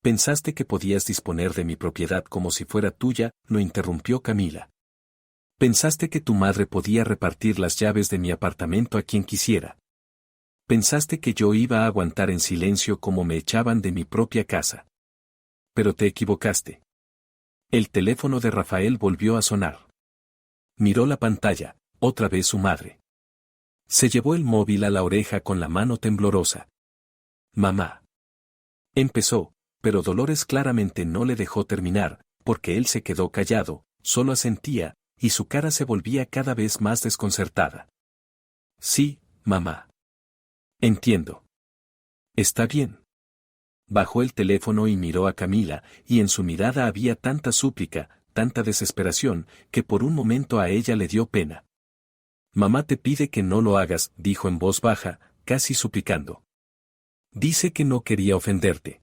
Pensaste que podías disponer de mi propiedad como si fuera tuya, lo interrumpió Camila. Pensaste que tu madre podía repartir las llaves de mi apartamento a quien quisiera. Pensaste que yo iba a aguantar en silencio como me echaban de mi propia casa. Pero te equivocaste. El teléfono de Rafael volvió a sonar. Miró la pantalla, otra vez su madre. Se llevó el móvil a la oreja con la mano temblorosa. Mamá. Empezó, pero Dolores claramente no le dejó terminar, porque él se quedó callado, solo asentía, y su cara se volvía cada vez más desconcertada. Sí, mamá. Entiendo. Está bien. Bajó el teléfono y miró a Camila, y en su mirada había tanta súplica, tanta desesperación, que por un momento a ella le dio pena. Mamá te pide que no lo hagas, dijo en voz baja, casi suplicando. Dice que no quería ofenderte.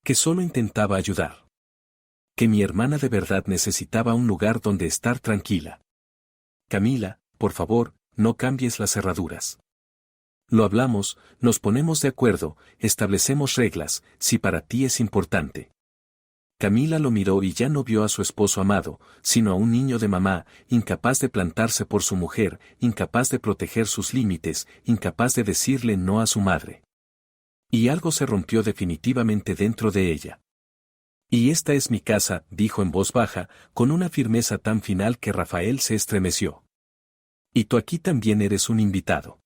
Que solo intentaba ayudar. Que mi hermana de verdad necesitaba un lugar donde estar tranquila. Camila, por favor, no cambies las cerraduras. Lo hablamos, nos ponemos de acuerdo, establecemos reglas, si para ti es importante. Camila lo miró y ya no vio a su esposo amado, sino a un niño de mamá, incapaz de plantarse por su mujer, incapaz de proteger sus límites, incapaz de decirle no a su madre. Y algo se rompió definitivamente dentro de ella. Y esta es mi casa, dijo en voz baja, con una firmeza tan final que Rafael se estremeció. Y tú aquí también eres un invitado.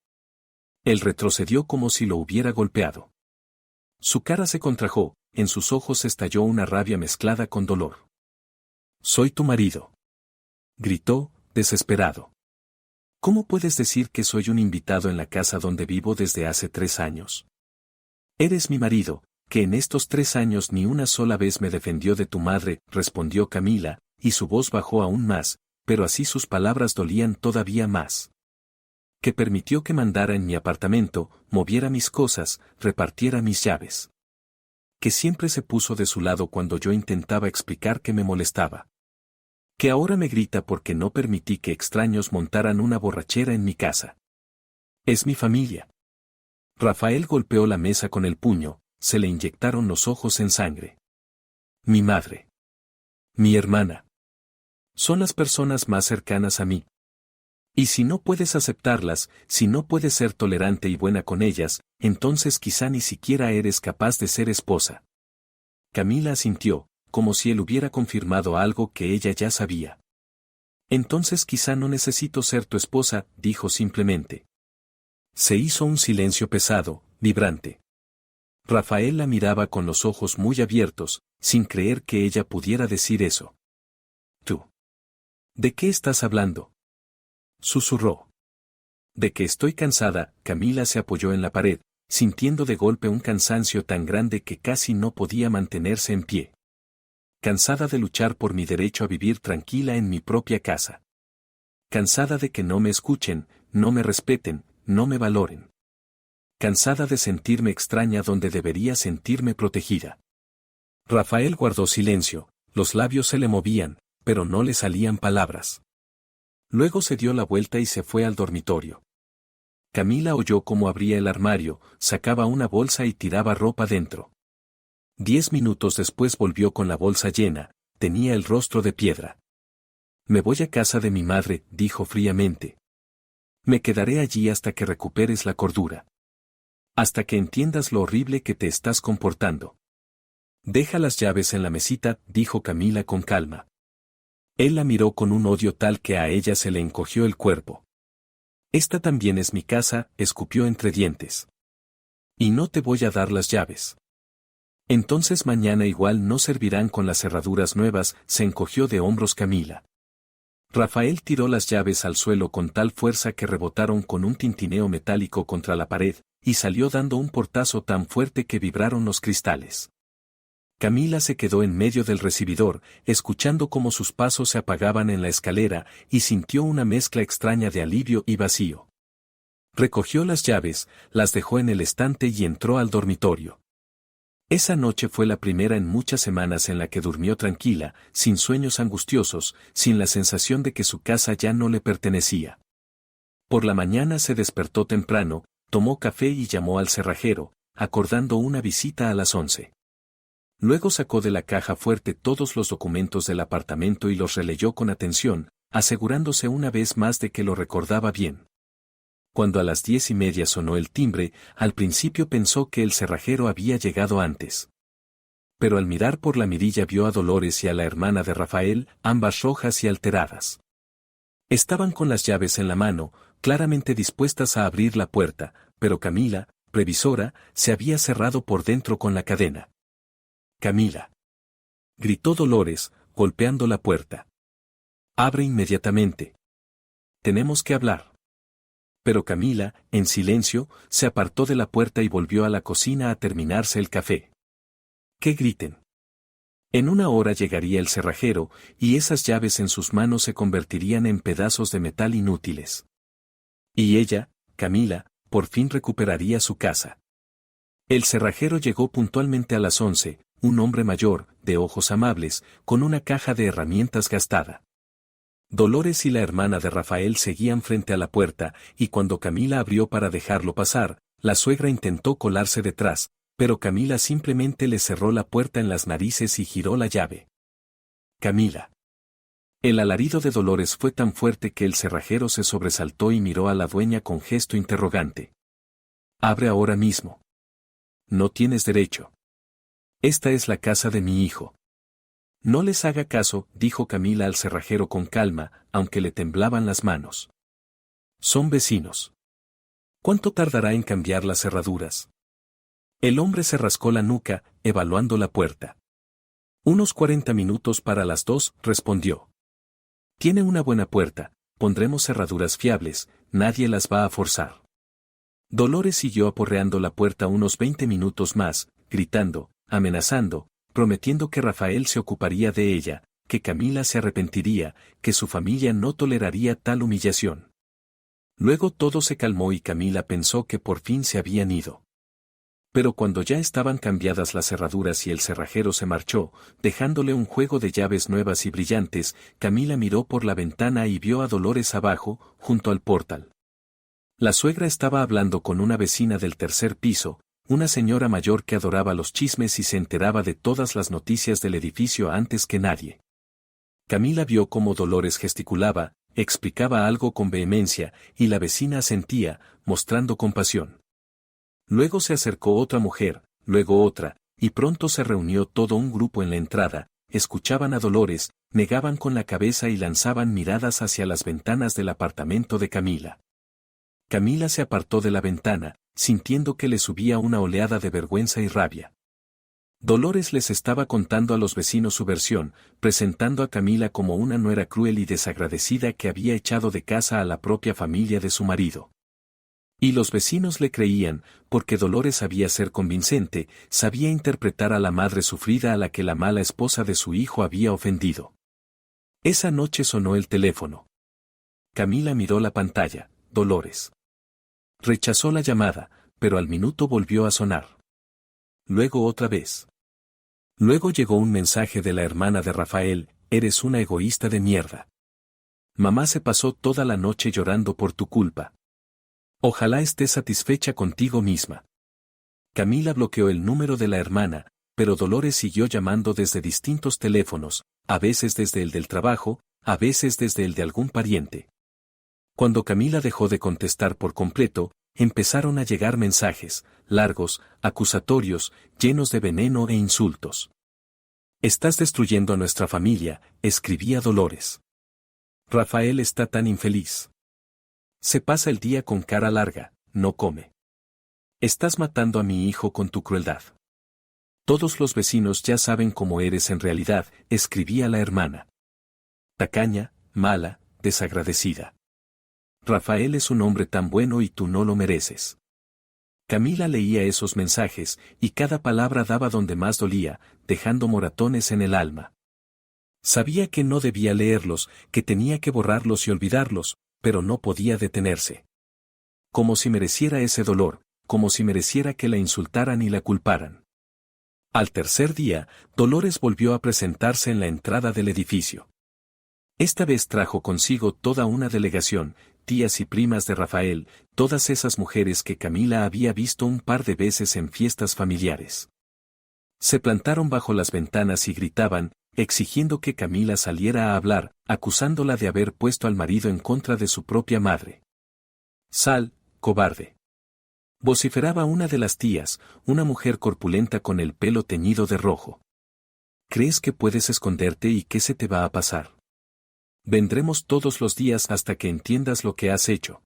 Él retrocedió como si lo hubiera golpeado. Su cara se contrajo, en sus ojos estalló una rabia mezclada con dolor. Soy tu marido. Gritó, desesperado. ¿Cómo puedes decir que soy un invitado en la casa donde vivo desde hace 3 años? Eres mi marido, que en estos 3 años ni una sola vez me defendió de tu madre, respondió Camila, y su voz bajó aún más, pero así sus palabras dolían todavía más. Que permitió que mandara en mi apartamento, moviera mis cosas, repartiera mis llaves. Que siempre se puso de su lado cuando yo intentaba explicar que me molestaba. Que ahora me grita porque no permití que extraños montaran una borrachera en mi casa. Es mi familia. Rafael golpeó la mesa con el puño, se le inyectaron los ojos en sangre. Mi madre. Mi hermana. Son las personas más cercanas a mí. Y si no puedes aceptarlas, si no puedes ser tolerante y buena con ellas, entonces quizá ni siquiera eres capaz de ser esposa. Camila asintió, como si él hubiera confirmado algo que ella ya sabía. Entonces quizá no necesito ser tu esposa, dijo simplemente. Se hizo un silencio pesado, vibrante. Rafael la miraba con los ojos muy abiertos, sin creer que ella pudiera decir eso. ¿Tú? ¿De qué estás hablando? Susurró. De que estoy cansada. Camila se apoyó en la pared, sintiendo de golpe un cansancio tan grande que casi no podía mantenerse en pie. Cansada de luchar por mi derecho a vivir tranquila en mi propia casa. Cansada de que no me escuchen, no me respeten, no me valoren. Cansada de sentirme extraña donde debería sentirme protegida. Rafael guardó silencio, los labios se le movían, pero no le salían palabras. Luego se dio la vuelta y se fue al dormitorio. Camila oyó cómo abría el armario, sacaba una bolsa y tiraba ropa dentro. 10 minutos después volvió con la bolsa llena, tenía el rostro de piedra. Me voy a casa de mi madre, dijo fríamente. Me quedaré allí hasta que recuperes la cordura. Hasta que entiendas lo horrible que te estás comportando. Deja las llaves en la mesita, dijo Camila con calma. Él la miró con un odio tal que a ella se le encogió el cuerpo. Esta también es mi casa, escupió entre dientes. Y no te voy a dar las llaves. Entonces mañana igual no servirán con las cerraduras nuevas, se encogió de hombros Camila. Rafael tiró las llaves al suelo con tal fuerza que rebotaron con un tintineo metálico contra la pared, y salió dando un portazo tan fuerte que vibraron los cristales. Camila se quedó en medio del recibidor, escuchando cómo sus pasos se apagaban en la escalera, y sintió una mezcla extraña de alivio y vacío. Recogió las llaves, las dejó en el estante y entró al dormitorio. Esa noche fue la primera en muchas semanas en la que durmió tranquila, sin sueños angustiosos, sin la sensación de que su casa ya no le pertenecía. Por la mañana se despertó temprano, tomó café y llamó al cerrajero, acordando una visita a las 11. Luego sacó de la caja fuerte todos los documentos del apartamento y los releyó con atención, asegurándose una vez más de que lo recordaba bien. Cuando a las 10:30 sonó el timbre, al principio pensó que el cerrajero había llegado antes. Pero al mirar por la mirilla vio a Dolores y a la hermana de Rafael, ambas rojas y alteradas. Estaban con las llaves en la mano, claramente dispuestas a abrir la puerta, pero Camila, previsora, se había cerrado por dentro con la cadena. Camila. Gritó Dolores, golpeando la puerta. Abre inmediatamente. Tenemos que hablar. Pero Camila, en silencio, se apartó de la puerta y volvió a la cocina a terminarse el café. ¿Qué griten? En una hora llegaría el cerrajero, y esas llaves en sus manos se convertirían en pedazos de metal inútiles. Y ella, Camila, por fin recuperaría su casa. El cerrajero llegó puntualmente a las 11, un hombre mayor, de ojos amables, con una caja de herramientas gastada. Dolores y la hermana de Rafael seguían frente a la puerta, y cuando Camila abrió para dejarlo pasar, la suegra intentó colarse detrás, pero Camila simplemente le cerró la puerta en las narices y giró la llave. Camila. El alarido de Dolores fue tan fuerte que el cerrajero se sobresaltó y miró a la dueña con gesto interrogante. Abre ahora mismo. No tienes derecho. Esta es la casa de mi hijo. No les haga caso, dijo Camila al cerrajero con calma, aunque le temblaban las manos. Son vecinos. ¿Cuánto tardará en cambiar las cerraduras? El hombre se rascó la nuca, evaluando la puerta. Unos 40 minutos para las 2, respondió. Tiene una buena puerta, pondremos cerraduras fiables, nadie las va a forzar. Dolores siguió aporreando la puerta unos 20 minutos más, gritando, amenazando, prometiendo que Rafael se ocuparía de ella, que Camila se arrepentiría, que su familia no toleraría tal humillación. Luego todo se calmó y Camila pensó que por fin se habían ido. Pero cuando ya estaban cambiadas las cerraduras y el cerrajero se marchó, dejándole un juego de llaves nuevas y brillantes, Camila miró por la ventana y vio a Dolores abajo, junto al portal. La suegra estaba hablando con una vecina del tercer piso, una señora mayor que adoraba los chismes y se enteraba de todas las noticias del edificio antes que nadie. Camila vio cómo Dolores gesticulaba, explicaba algo con vehemencia, y la vecina asentía, mostrando compasión. Luego se acercó otra mujer, luego otra, y pronto se reunió todo un grupo en la entrada, escuchaban a Dolores, negaban con la cabeza y lanzaban miradas hacia las ventanas del apartamento de Camila. Camila se apartó de la ventana, sintiendo que le subía una oleada de vergüenza y rabia. Dolores les estaba contando a los vecinos su versión, presentando a Camila como una nuera cruel y desagradecida que había echado de casa a la propia familia de su marido. Y los vecinos le creían, porque Dolores sabía ser convincente, sabía interpretar a la madre sufrida a la que la mala esposa de su hijo había ofendido. Esa noche sonó el teléfono. Camila miró la pantalla. Dolores. Rechazó la llamada, pero al minuto volvió a sonar. Luego otra vez. Luego llegó un mensaje de la hermana de Rafael: eres una egoísta de mierda. Mamá se pasó toda la noche llorando por tu culpa. Ojalá estés satisfecha contigo misma. Camila bloqueó el número de la hermana, pero Dolores siguió llamando desde distintos teléfonos, a veces desde el del trabajo, a veces desde el de algún pariente. Cuando Camila dejó de contestar por completo, empezaron a llegar mensajes, largos, acusatorios, llenos de veneno e insultos. Estás destruyendo a nuestra familia, escribía Dolores. Rafael está tan infeliz. Se pasa el día con cara larga, no come. Estás matando a mi hijo con tu crueldad. Todos los vecinos ya saben cómo eres en realidad, escribía la hermana. Tacaña, mala, desagradecida. Rafael es un hombre tan bueno y tú no lo mereces. Camila leía esos mensajes, y cada palabra daba donde más dolía, dejando moratones en el alma. Sabía que no debía leerlos, que tenía que borrarlos y olvidarlos, pero no podía detenerse. Como si mereciera ese dolor, como si mereciera que la insultaran y la culparan. Al tercer día, Dolores volvió a presentarse en la entrada del edificio. Esta vez trajo consigo toda una delegación, tías y primas de Rafael, todas esas mujeres que Camila había visto un par de veces en fiestas familiares. Se plantaron bajo las ventanas y gritaban, exigiendo que Camila saliera a hablar, acusándola de haber puesto al marido en contra de su propia madre. Sal, cobarde. Vociferaba una de las tías, una mujer corpulenta con el pelo teñido de rojo. ¿Crees que puedes esconderte y qué se te va a pasar? Vendremos todos los días hasta que entiendas lo que has hecho.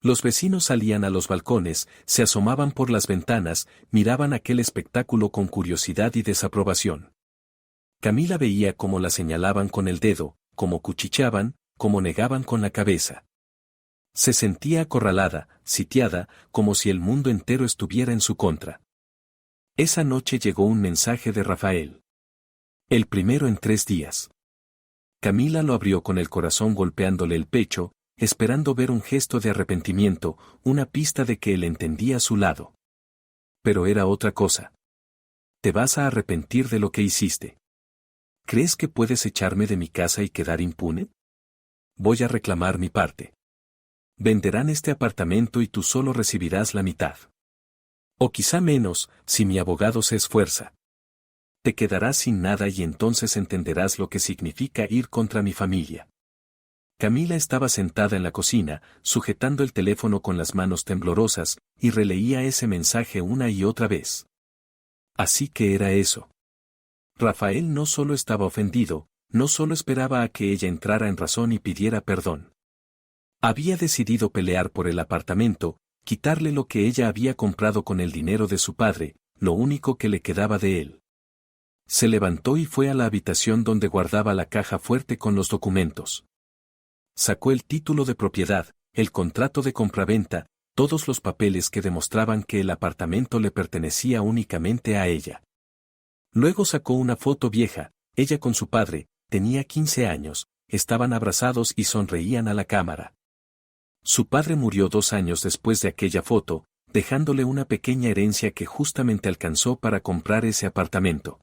Los vecinos salían a los balcones, se asomaban por las ventanas, miraban aquel espectáculo con curiosidad y desaprobación. Camila veía cómo la señalaban con el dedo, cómo cuchicheaban, cómo negaban con la cabeza. Se sentía acorralada, sitiada, como si el mundo entero estuviera en su contra. Esa noche llegó un mensaje de Rafael. El primero en 3 días. Camila lo abrió con el corazón golpeándole el pecho, esperando ver un gesto de arrepentimiento, una pista de que él entendía a su lado. Pero era otra cosa. Te vas a arrepentir de lo que hiciste. ¿Crees que puedes echarme de mi casa y quedar impune? Voy a reclamar mi parte. Venderán este apartamento y tú solo recibirás la mitad. O quizá menos, si mi abogado se esfuerza. Te quedarás sin nada y entonces entenderás lo que significa ir contra mi familia. Camila estaba sentada en la cocina, sujetando el teléfono con las manos temblorosas, y releía ese mensaje una y otra vez. Así que era eso. Rafael no solo estaba ofendido, no solo esperaba a que ella entrara en razón y pidiera perdón. Había decidido pelear por el apartamento, quitarle lo que ella había comprado con el dinero de su padre, lo único que le quedaba de él. Se levantó y fue a la habitación donde guardaba la caja fuerte con los documentos. Sacó el título de propiedad, el contrato de compraventa, todos los papeles que demostraban que el apartamento le pertenecía únicamente a ella. Luego sacó una foto vieja, ella con su padre, tenía 15 años, estaban abrazados y sonreían a la cámara. Su padre murió 2 años después de aquella foto, dejándole una pequeña herencia que justamente alcanzó para comprar ese apartamento.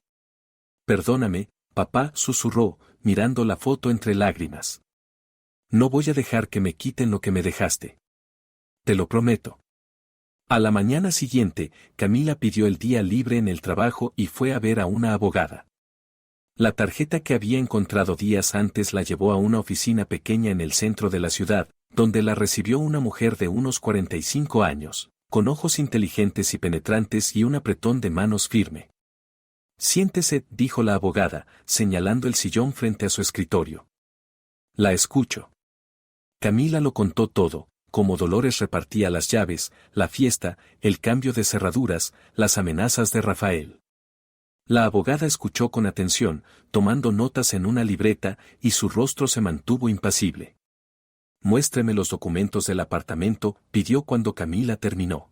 Perdóname, papá, susurró, mirando la foto entre lágrimas. No voy a dejar que me quiten lo que me dejaste. Te lo prometo. A la mañana siguiente, Camila pidió el día libre en el trabajo y fue a ver a una abogada. La tarjeta que había encontrado días antes la llevó a una oficina pequeña en el centro de la ciudad, donde la recibió una mujer de unos 45 años, con ojos inteligentes y penetrantes y un apretón de manos firme. «Siéntese», dijo la abogada, señalando el sillón frente a su escritorio. «La escucho». Camila lo contó todo, cómo Dolores repartía las llaves, la fiesta, el cambio de cerraduras, las amenazas de Rafael. La abogada escuchó con atención, tomando notas en una libreta, y su rostro se mantuvo impasible. «Muéstreme los documentos del apartamento», pidió cuando Camila terminó.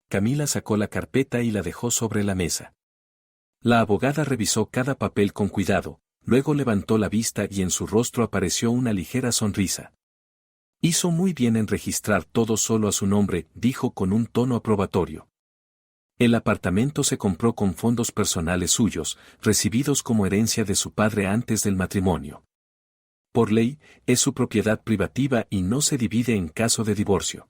Camila sacó la carpeta y la dejó sobre la mesa. La abogada revisó cada papel con cuidado, luego levantó la vista y en su rostro apareció una ligera sonrisa. «Hizo muy bien en registrar todo solo a su nombre», dijo con un tono aprobatorio. «El apartamento se compró con fondos personales suyos, recibidos como herencia de su padre antes del matrimonio. Por ley, es su propiedad privativa y no se divide en caso de divorcio.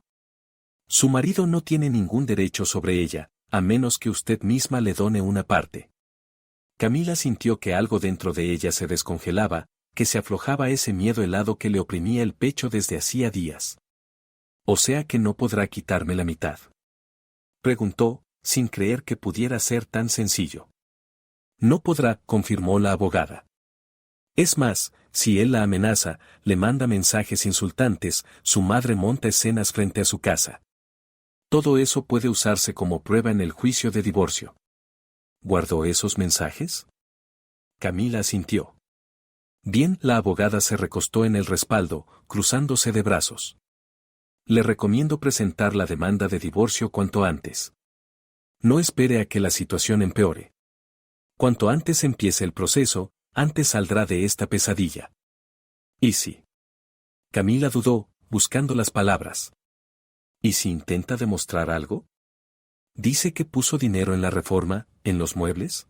Su marido no tiene ningún derecho sobre ella, a menos que usted misma le done una parte». Camila sintió que algo dentro de ella se descongelaba, que se aflojaba ese miedo helado que le oprimía el pecho desde hacía días. «¿O sea que no podrá quitarme la mitad?», preguntó, sin creer que pudiera ser tan sencillo. «No podrá», confirmó la abogada. «Es más, si él la amenaza, le manda mensajes insultantes, su madre monta escenas frente a su casa. Todo eso puede usarse como prueba en el juicio de divorcio». «¿Guardó esos mensajes?». Camila asintió. «Bien», la abogada se recostó en el respaldo, cruzándose de brazos. «Le recomiendo presentar la demanda de divorcio cuanto antes. No espere a que la situación empeore. Cuanto antes empiece el proceso, antes saldrá de esta pesadilla». «¿Y si?». Camila dudó, buscando las palabras. «¿Y si intenta demostrar algo? Dice que puso dinero en la reforma, en los muebles.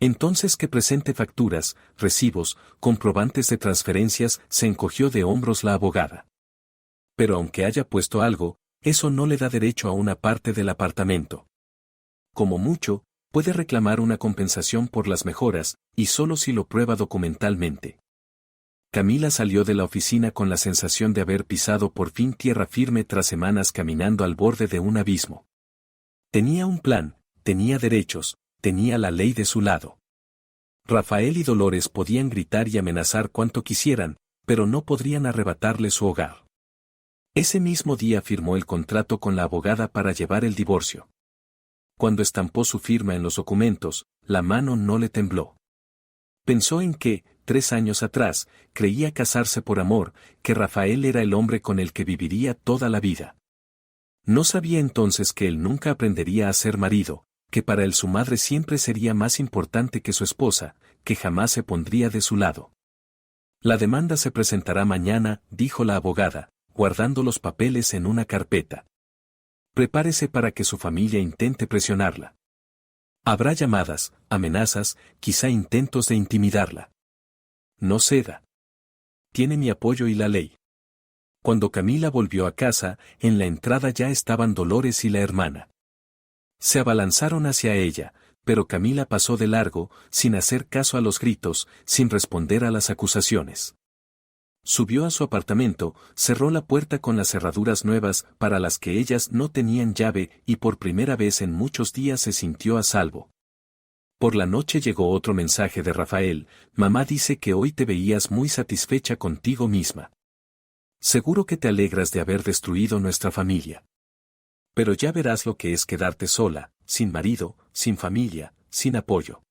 Entonces que presente facturas, recibos, comprobantes de transferencias», se encogió de hombros la abogada. «Pero aunque haya puesto algo, eso no le da derecho a una parte del apartamento. Como mucho, puede reclamar una compensación por las mejoras, y solo si lo prueba documentalmente». Camila salió de la oficina con la sensación de haber pisado por fin tierra firme tras semanas caminando al borde de un abismo. Tenía un plan, tenía derechos, tenía la ley de su lado. Rafael y Dolores podían gritar y amenazar cuanto quisieran, pero no podrían arrebatarle su hogar. Ese mismo día firmó el contrato con la abogada para llevar el divorcio. Cuando estampó su firma en los documentos, la mano no le tembló. Pensó en que, 3 años atrás, creía casarse por amor, que Rafael era el hombre con el que viviría toda la vida. No sabía entonces que él nunca aprendería a ser marido, que para él su madre siempre sería más importante que su esposa, que jamás se pondría de su lado. «La demanda se presentará mañana», dijo la abogada, guardando los papeles en una carpeta. «Prepárese para que su familia intente presionarla. Habrá llamadas, amenazas, quizá intentos de intimidarla. No ceda. Tiene mi apoyo y la ley». Cuando Camila volvió a casa, en la entrada ya estaban Dolores y la hermana. Se abalanzaron hacia ella, pero Camila pasó de largo, sin hacer caso a los gritos, sin responder a las acusaciones. Subió a su apartamento, cerró la puerta con las cerraduras nuevas para las que ellas no tenían llave y por primera vez en muchos días se sintió a salvo. Por la noche llegó otro mensaje de Rafael: «Mamá dice que hoy te veías muy satisfecha contigo misma. Seguro que te alegras de haber destruido nuestra familia. Pero ya verás lo que es quedarte sola, sin marido, sin familia, sin apoyo».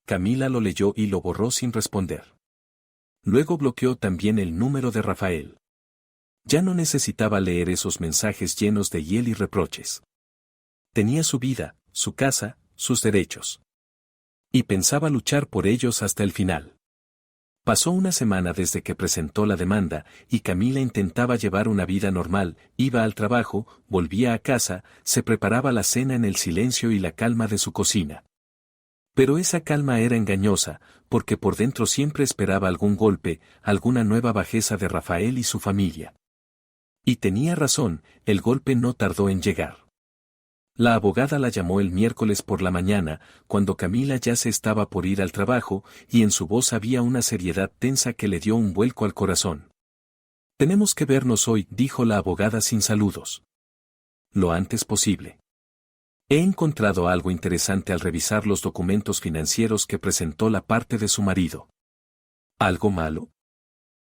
Camila lo leyó y lo borró sin responder. Luego bloqueó también el número de Rafael. Ya no necesitaba leer esos mensajes llenos de hiel y reproches. Tenía su vida, su casa, sus derechos. Y pensaba luchar por ellos hasta el final. Pasó una semana desde que presentó la demanda, y Camila intentaba llevar una vida normal, iba al trabajo, volvía a casa, se preparaba la cena en el silencio y la calma de su cocina. Pero esa calma era engañosa, porque por dentro siempre esperaba algún golpe, alguna nueva bajeza de Rafael y su familia. Y tenía razón, el golpe no tardó en llegar. La abogada la llamó el miércoles por la mañana, cuando Camila ya se estaba por ir al trabajo, y en su voz había una seriedad tensa que le dio un vuelco al corazón. «Tenemos que vernos hoy», dijo la abogada sin saludos. «Lo antes posible. He encontrado algo interesante al revisar los documentos financieros que presentó la parte de su marido». «¿Algo malo?»,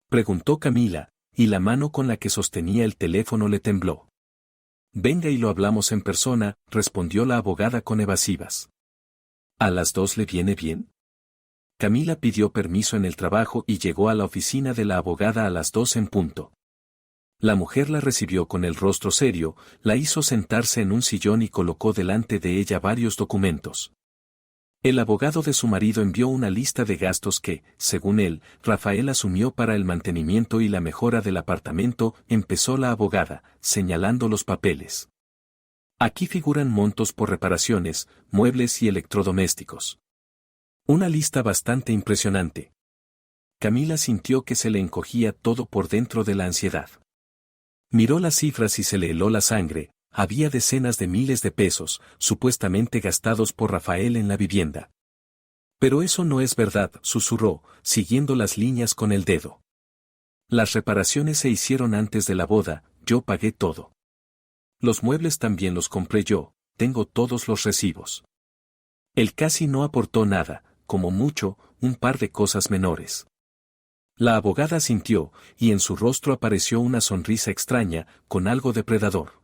preguntó Camila, y la mano con la que sostenía el teléfono le tembló. «Venga y lo hablamos en persona», respondió la abogada con evasivas. «¿A las 2 le viene bien?». Camila pidió permiso en el trabajo y llegó a la oficina de la abogada a las 2 en punto. La mujer la recibió con el rostro serio, la hizo sentarse en un sillón y colocó delante de ella varios documentos. El abogado de su marido envió una lista de gastos que, según él, Rafael asumió para el mantenimiento y la mejora del apartamento, empezó la abogada, señalando los papeles. «Aquí figuran montos por reparaciones, muebles y electrodomésticos». Una lista bastante impresionante. Camila sintió que se le encogía todo por dentro de la ansiedad. Miró las cifras y se le heló la sangre. Había decenas de miles de pesos, supuestamente gastados por Rafael en la vivienda. «Pero eso no es verdad», susurró, siguiendo las líneas con el dedo. «Las reparaciones se hicieron antes de la boda, yo pagué todo. Los muebles también los compré yo, tengo todos los recibos». Él casi no aportó nada, como mucho, un par de cosas menores. La abogada asintió, y en su rostro apareció una sonrisa extraña, con algo depredador.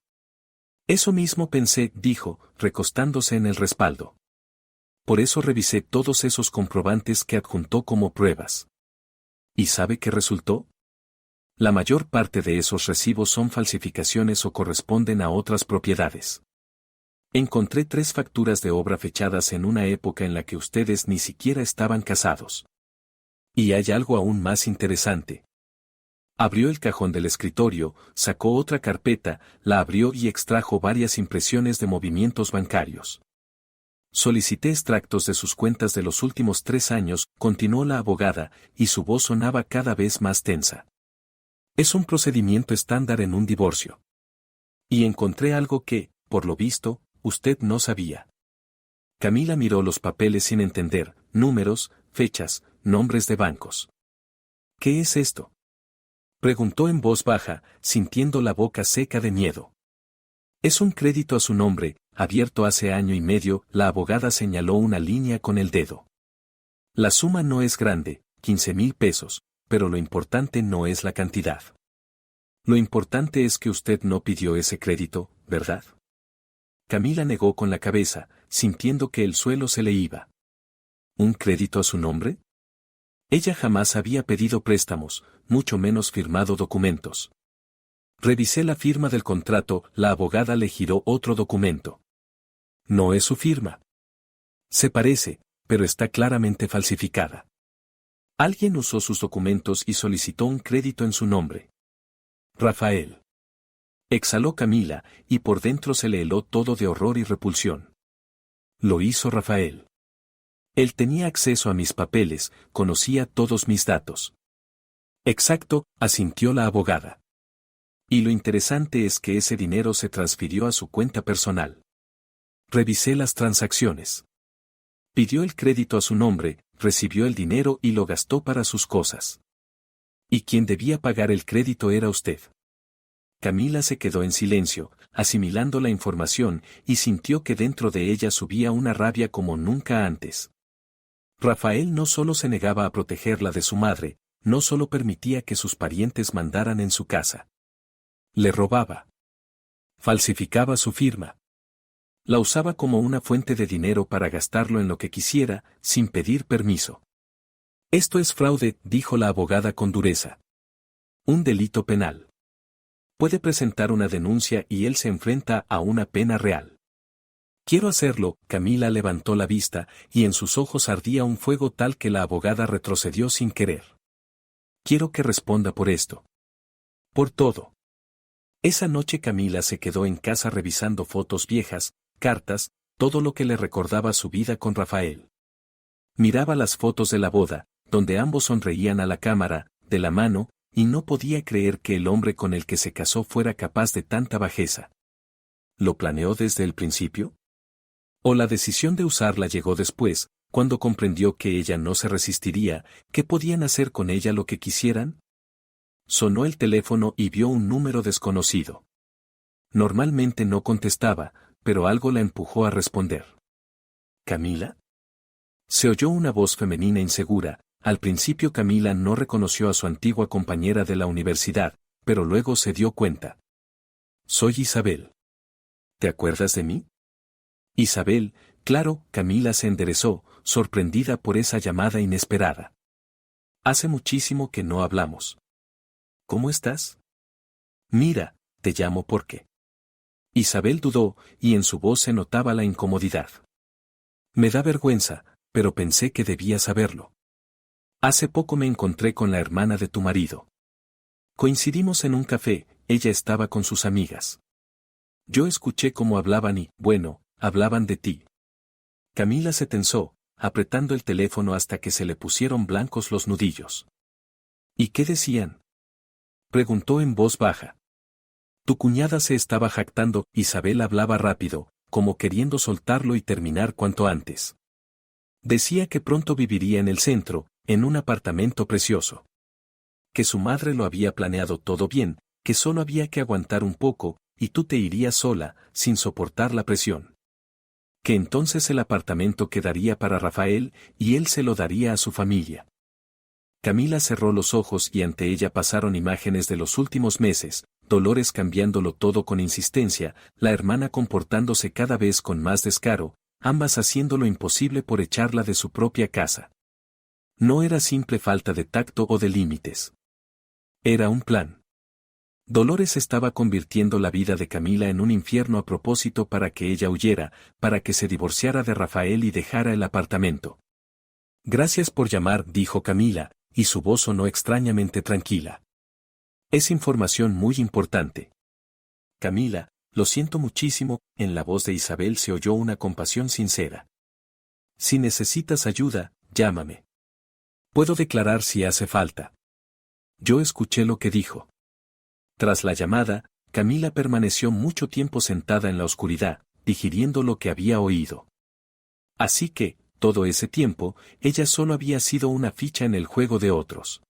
«Eso mismo pensé», dijo, recostándose en el respaldo. «Por eso revisé todos esos comprobantes que adjuntó como pruebas». ¿Y sabe qué resultó? La mayor parte de esos recibos son falsificaciones o corresponden a otras propiedades. Encontré 3 facturas de obra fechadas en una época en la que ustedes ni siquiera estaban casados. Y hay algo aún más interesante. Abrió el cajón del escritorio, sacó otra carpeta, la abrió y extrajo varias impresiones de movimientos bancarios. «Solicité extractos de sus cuentas de los últimos 3 años», continuó la abogada, y su voz sonaba cada vez más tensa. «Es un procedimiento estándar en un divorcio. Y encontré algo que, por lo visto, usted no sabía». Camila miró los papeles sin entender, números, fechas, nombres de bancos. «¿Qué es esto?», preguntó en voz baja, sintiendo la boca seca de miedo. «Es un crédito a su nombre, abierto hace año y medio», la abogada señaló una línea con el dedo. «La suma no es grande, 15,000 pesos, pero lo importante no es la cantidad. Lo importante es que usted no pidió ese crédito, ¿verdad?». Camila negó con la cabeza, sintiendo que el suelo se le iba. ¿Un crédito a su nombre? Ella jamás había pedido préstamos, mucho menos firmado documentos. «Revisé la firma del contrato», la abogada le giró otro documento. «No es su firma. Se parece, pero está claramente falsificada. Alguien usó sus documentos y solicitó un crédito en su nombre». «Rafael». Exhaló Camila, y por dentro se le heló todo de horror y repulsión. «Lo hizo Rafael. Él tenía acceso a mis papeles, conocía todos mis datos». «Exacto», asintió la abogada. «Y lo interesante es que ese dinero se transfirió a su cuenta personal. Revisé las transacciones. Pidió el crédito a su nombre, recibió el dinero y lo gastó para sus cosas. Y quien debía pagar el crédito era usted». Camila se quedó en silencio, asimilando la información, y sintió que dentro de ella subía una rabia como nunca antes. Rafael no solo se negaba a protegerla de su madre, no solo permitía que sus parientes mandaran en su casa. Le robaba. Falsificaba su firma. La usaba como una fuente de dinero para gastarlo en lo que quisiera, sin pedir permiso. «Esto es fraude», dijo la abogada con dureza. «Un delito penal. Puede presentar una denuncia y él se enfrenta a una pena real». «Quiero hacerlo», Camila levantó la vista, y en sus ojos ardía un fuego tal que la abogada retrocedió sin querer. «Quiero que responda por esto. Por todo». Esa noche Camila se quedó en casa revisando fotos viejas, cartas, todo lo que le recordaba su vida con Rafael. Miraba las fotos de la boda, donde ambos sonreían a la cámara, de la mano, y no podía creer que el hombre con el que se casó fuera capaz de tanta bajeza. ¿Lo planeó desde el principio? ¿O la decisión de usarla llegó después, cuando comprendió que ella no se resistiría, que podían hacer con ella lo que quisieran? Sonó el teléfono y vio un número desconocido. Normalmente no contestaba, pero algo la empujó a responder. ¿Camila? Se oyó una voz femenina insegura. Al principio Camila no reconoció a su antigua compañera de la universidad, pero luego se dio cuenta. Soy Isabel. ¿Te acuerdas de mí? Isabel, claro. Camila se enderezó, sorprendida por esa llamada inesperada. Hace muchísimo que no hablamos. ¿Cómo estás? Mira, te llamo porque. Isabel dudó, y en su voz se notaba la incomodidad. Me da vergüenza, pero pensé que debía saberlo. Hace poco me encontré con la hermana de tu marido. Coincidimos en un café, ella estaba con sus amigas. Yo escuché cómo hablaban y, bueno, hablaban de ti. Camila se tensó, apretando el teléfono hasta que se le pusieron blancos los nudillos. ¿Y qué decían? Preguntó en voz baja. Tu cuñada se estaba jactando. Isabel hablaba rápido, como queriendo soltarlo y terminar cuanto antes. Decía que pronto viviría en el centro, en un apartamento precioso. Que su madre lo había planeado todo bien, que solo había que aguantar un poco, y tú te irías sola, sin soportar la presión. Que entonces el apartamento quedaría para Rafael, y él se lo daría a su familia. Camila cerró los ojos y ante ella pasaron imágenes de los últimos meses, Dolores cambiándolo todo con insistencia, la hermana comportándose cada vez con más descaro, ambas haciendo lo imposible por echarla de su propia casa. No era simple falta de tacto o de límites. Era un plan. Dolores estaba convirtiendo la vida de Camila en un infierno a propósito para que ella huyera, para que se divorciara de Rafael y dejara el apartamento. Gracias por llamar, dijo Camila, y su voz sonó extrañamente tranquila. Es información muy importante. Camila, lo siento muchísimo. En la voz de Isabel se oyó una compasión sincera. Si necesitas ayuda, llámame. Puedo declarar si hace falta. Yo escuché lo que dijo. Tras la llamada, Camila permaneció mucho tiempo sentada en la oscuridad, digiriendo lo que había oído. Así que, todo ese tiempo, ella solo había sido una ficha en el juego de otros.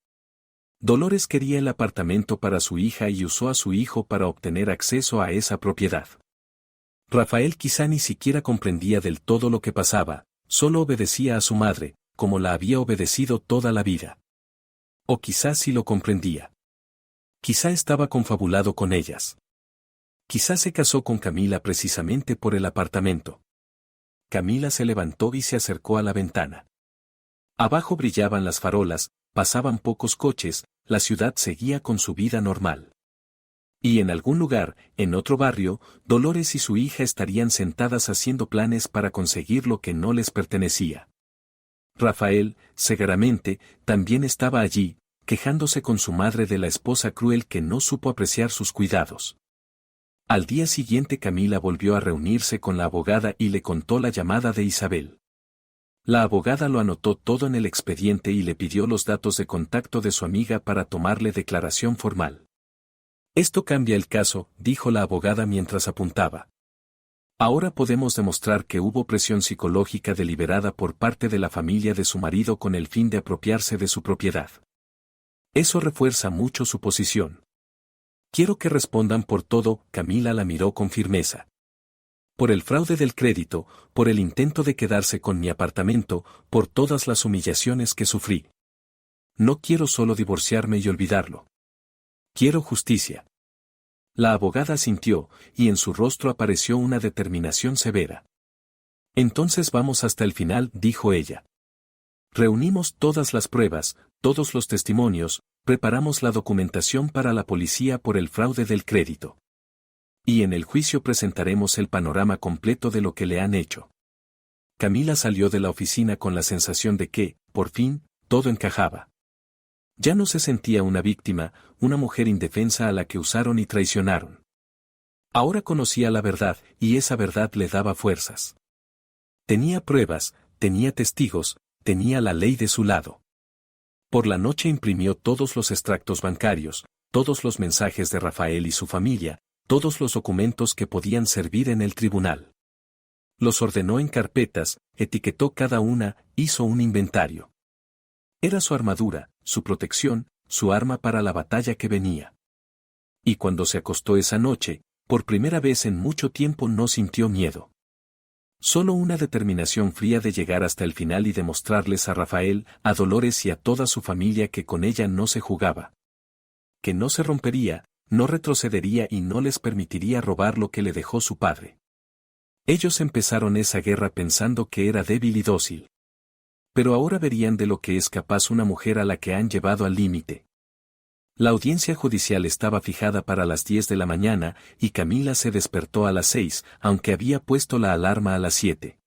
Dolores quería el apartamento para su hija y usó a su hijo para obtener acceso a esa propiedad. Rafael quizá ni siquiera comprendía del todo lo que pasaba, solo obedecía a su madre, como la había obedecido toda la vida. O quizás sí lo comprendía. Quizá estaba confabulado con ellas. Quizá se casó con Camila precisamente por el apartamento. Camila se levantó y se acercó a la ventana. Abajo brillaban las farolas, pasaban pocos coches, la ciudad seguía con su vida normal. Y en algún lugar, en otro barrio, Dolores y su hija estarían sentadas haciendo planes para conseguir lo que no les pertenecía. Rafael, segaramente, también estaba allí, quejándose con su madre de la esposa cruel que no supo apreciar sus cuidados. Al día siguiente Camila volvió a reunirse con la abogada y le contó la llamada de Isabel. La abogada lo anotó todo en el expediente y le pidió los datos de contacto de su amiga para tomarle declaración formal. Esto cambia el caso, dijo la abogada mientras apuntaba. Ahora podemos demostrar que hubo presión psicológica deliberada por parte de la familia de su marido con el fin de apropiarse de su propiedad. Eso refuerza mucho su posición. Quiero que respondan por todo. Camila la miró con firmeza. Por el fraude del crédito, por el intento de quedarse con mi apartamento, por todas las humillaciones que sufrí. No quiero solo divorciarme y olvidarlo. Quiero justicia. La abogada asintió, y en su rostro apareció una determinación severa. Entonces vamos hasta el final, dijo ella. Reunimos todas las pruebas, todos los testimonios, preparamos la documentación para la policía por el fraude del crédito. Y en el juicio presentaremos el panorama completo de lo que le han hecho. Camila salió de la oficina con la sensación de que, por fin, todo encajaba. Ya no se sentía una víctima, una mujer indefensa a la que usaron y traicionaron. Ahora conocía la verdad, y esa verdad le daba fuerzas. Tenía pruebas, tenía testigos, tenía la ley de su lado. Por la noche imprimió todos los extractos bancarios, todos los mensajes de Rafael y su familia, todos los documentos que podían servir en el tribunal. Los ordenó en carpetas, etiquetó cada una, hizo un inventario. Era su armadura, su protección, su arma para la batalla que venía. Y cuando se acostó esa noche, por primera vez en mucho tiempo no sintió miedo. Solo una determinación fría de llegar hasta el final y demostrarles a Rafael, a Dolores y a toda su familia que con ella no se jugaba. Que no se rompería, no retrocedería y no les permitiría robar lo que le dejó su padre. Ellos empezaron esa guerra pensando que era débil y dócil. Pero ahora verían de lo que es capaz una mujer a la que han llevado al límite. La audiencia judicial estaba fijada para las 10 de la mañana y Camila se despertó a las 6, aunque había puesto la alarma a las 7.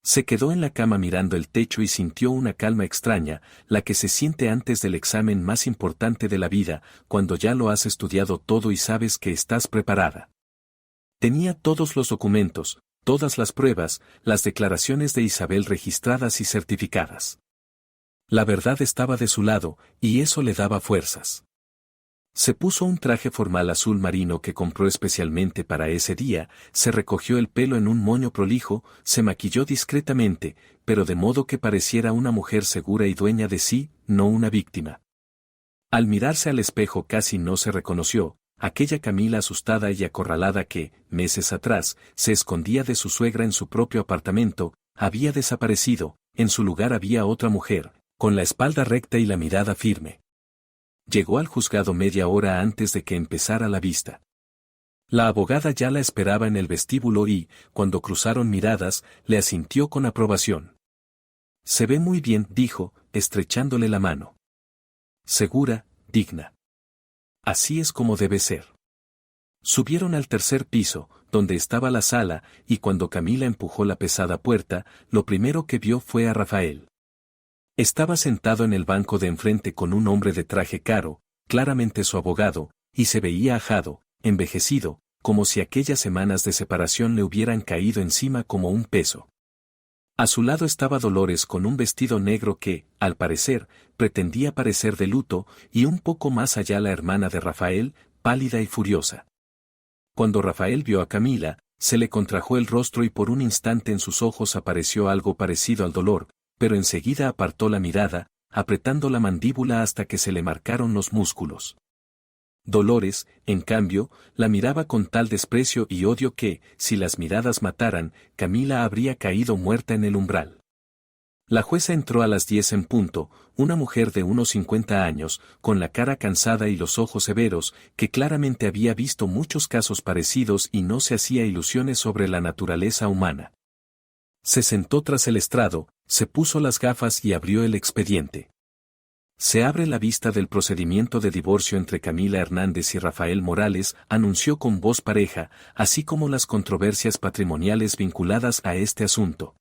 Se quedó en la cama mirando el techo y sintió una calma extraña, la que se siente antes del examen más importante de la vida, cuando ya lo has estudiado todo y sabes que estás preparada. Tenía todos los documentos, todas las pruebas, las declaraciones de Isabel registradas y certificadas. La verdad estaba de su lado, y eso le daba fuerzas. Se puso un traje formal azul marino que compró especialmente para ese día, se recogió el pelo en un moño prolijo, se maquilló discretamente, pero de modo que pareciera una mujer segura y dueña de sí, no una víctima. Al mirarse al espejo casi no se reconoció, aquella Camila asustada y acorralada que, meses atrás, se escondía de su suegra en su propio apartamento, había desaparecido, en su lugar había otra mujer, con la espalda recta y la mirada firme. Llegó al juzgado media hora antes de que empezara la vista. La abogada ya la esperaba en el vestíbulo y, cuando cruzaron miradas, le asintió con aprobación. Se ve muy bien, dijo, estrechándole la mano. Segura, digna. Así es como debe ser. Subieron al tercer piso, donde estaba la sala, y cuando Camila empujó la pesada puerta, lo primero que vio fue a Rafael. Estaba sentado en el banco de enfrente con un hombre de traje caro, claramente su abogado, y se veía ajado, envejecido, como si aquellas semanas de separación le hubieran caído encima como un peso. A su lado estaba Dolores con un vestido negro que, al parecer, pretendía parecer de luto, y un poco más allá la hermana de Rafael, pálida y furiosa. Cuando Rafael vio a Camila, se le contrajo el rostro y por un instante en sus ojos apareció algo parecido al dolor, pero enseguida apartó la mirada, apretando la mandíbula hasta que se le marcaron los músculos. Dolores, en cambio, la miraba con tal desprecio y odio que, si las miradas mataran, Camila habría caído muerta en el umbral. La jueza entró a las 10 en punto, una mujer de unos 50 años, con la cara cansada y los ojos severos, que claramente había visto muchos casos parecidos y no se hacía ilusiones sobre la naturaleza humana. Se sentó tras el estrado, se puso las gafas y abrió el expediente. Se abre la vista del procedimiento de divorcio entre Camila Hernández y Rafael Morales, anunció con voz pareja, así como las controversias patrimoniales vinculadas a este asunto.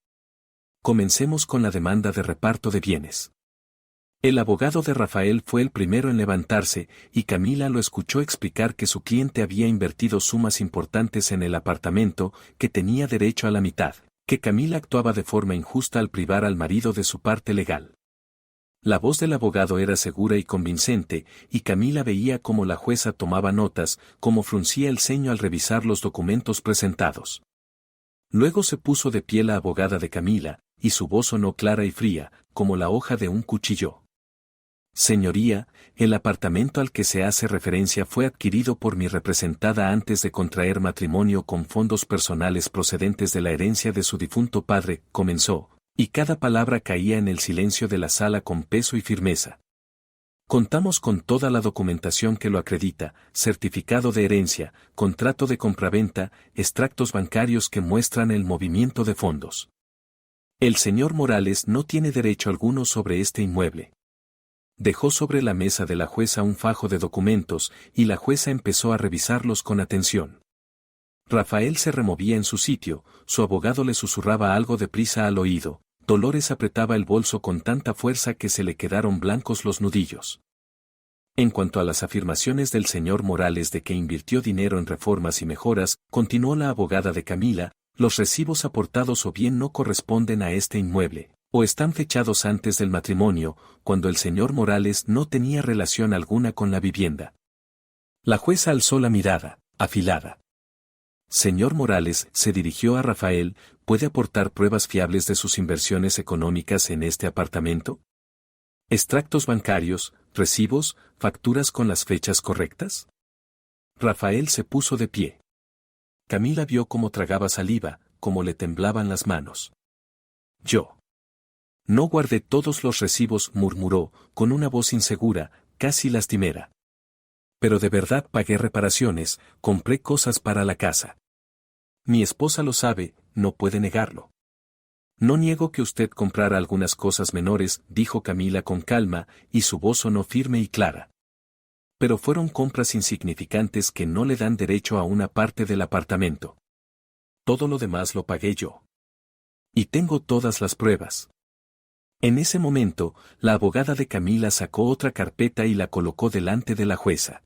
Comencemos con la demanda de reparto de bienes. El abogado de Rafael fue el primero en levantarse, y Camila lo escuchó explicar que su cliente había invertido sumas importantes en el apartamento, que tenía derecho a la mitad, que Camila actuaba de forma injusta al privar al marido de su parte legal. La voz del abogado era segura y convincente, y Camila veía cómo la jueza tomaba notas, cómo fruncía el ceño al revisar los documentos presentados. Luego se puso de pie la abogada de Camila, y su voz sonó clara y fría, como la hoja de un cuchillo. Señoría, el apartamento al que se hace referencia fue adquirido por mi representada antes de contraer matrimonio con fondos personales procedentes de la herencia de su difunto padre, comenzó, y cada palabra caía en el silencio de la sala con peso y firmeza. Contamos con toda la documentación que lo acredita, certificado de herencia, contrato de compraventa, extractos bancarios que muestran el movimiento de fondos. El señor Morales no tiene derecho alguno sobre este inmueble. Dejó sobre la mesa de la jueza un fajo de documentos, y la jueza empezó a revisarlos con atención. Rafael se removía en su sitio, su abogado le susurraba algo deprisa al oído, Dolores apretaba el bolso con tanta fuerza que se le quedaron blancos los nudillos. En cuanto a las afirmaciones del señor Morales de que invirtió dinero en reformas y mejoras, continuó la abogada de Camila, los recibos aportados o bien no corresponden a este inmueble, o están fechados antes del matrimonio, cuando el señor Morales no tenía relación alguna con la vivienda. La jueza alzó la mirada, afilada. Señor Morales, se dirigió a Rafael, ¿puede aportar pruebas fiables de sus inversiones económicas en este apartamento? ¿Extractos bancarios, recibos, facturas con las fechas correctas? Rafael se puso de pie. Camila vio cómo tragaba saliva, cómo le temblaban las manos. Yo no guardé todos los recibos, murmuró, con una voz insegura, casi lastimera. Pero de verdad pagué reparaciones, compré cosas para la casa. Mi esposa lo sabe, no puede negarlo. No niego que usted comprara algunas cosas menores, dijo Camila con calma, y su voz sonó firme y clara. Pero fueron compras insignificantes que no le dan derecho a una parte del apartamento. Todo lo demás lo pagué yo. Y tengo todas las pruebas. En ese momento, la abogada de Camila sacó otra carpeta y la colocó delante de la jueza.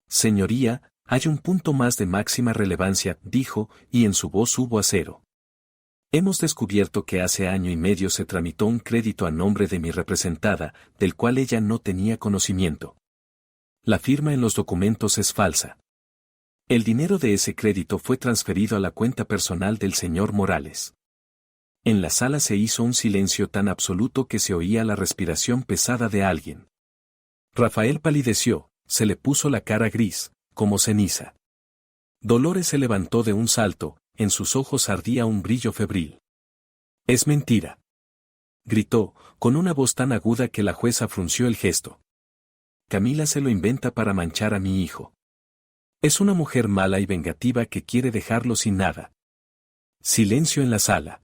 Señoría, hay un punto más de máxima relevancia, dijo, y en su voz hubo acero. Hemos descubierto que hace año y medio se tramitó un crédito a nombre de mi representada, del cual ella no tenía conocimiento. La firma en los documentos es falsa. El dinero de ese crédito fue transferido a la cuenta personal del señor Morales. En la sala se hizo un silencio tan absoluto que se oía la respiración pesada de alguien. Rafael palideció, se le puso la cara gris, como ceniza. Dolores se levantó de un salto, en sus ojos ardía un brillo febril. «Es mentira», gritó, con una voz tan aguda que la jueza frunció el gesto. «Camila se lo inventa para manchar a mi hijo. Es una mujer mala y vengativa que quiere dejarlo sin nada». Silencio en la sala.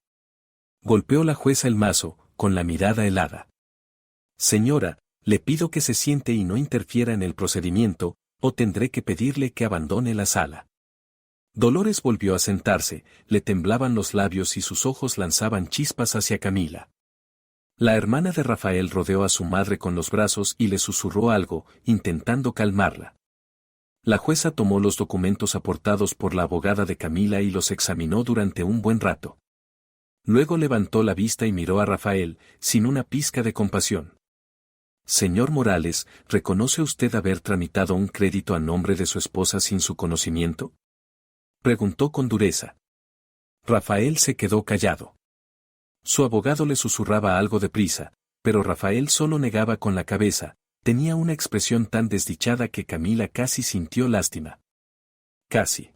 Golpeó la jueza el mazo, con la mirada helada. «Señora, le pido que se siente y no interfiera en el procedimiento, o tendré que pedirle que abandone la sala». Dolores volvió a sentarse, le temblaban los labios y sus ojos lanzaban chispas hacia Camila. La hermana de Rafael rodeó a su madre con los brazos y le susurró algo, intentando calmarla. La jueza tomó los documentos aportados por la abogada de Camila y los examinó durante un buen rato. Luego levantó la vista y miró a Rafael, sin una pizca de compasión. «Señor Morales, ¿reconoce usted haber tramitado un crédito a nombre de su esposa sin su conocimiento?», preguntó con dureza. Rafael se quedó callado. Su abogado le susurraba algo deprisa, pero Rafael solo negaba con la cabeza, tenía una expresión tan desdichada que Camila casi sintió lástima. «Casi.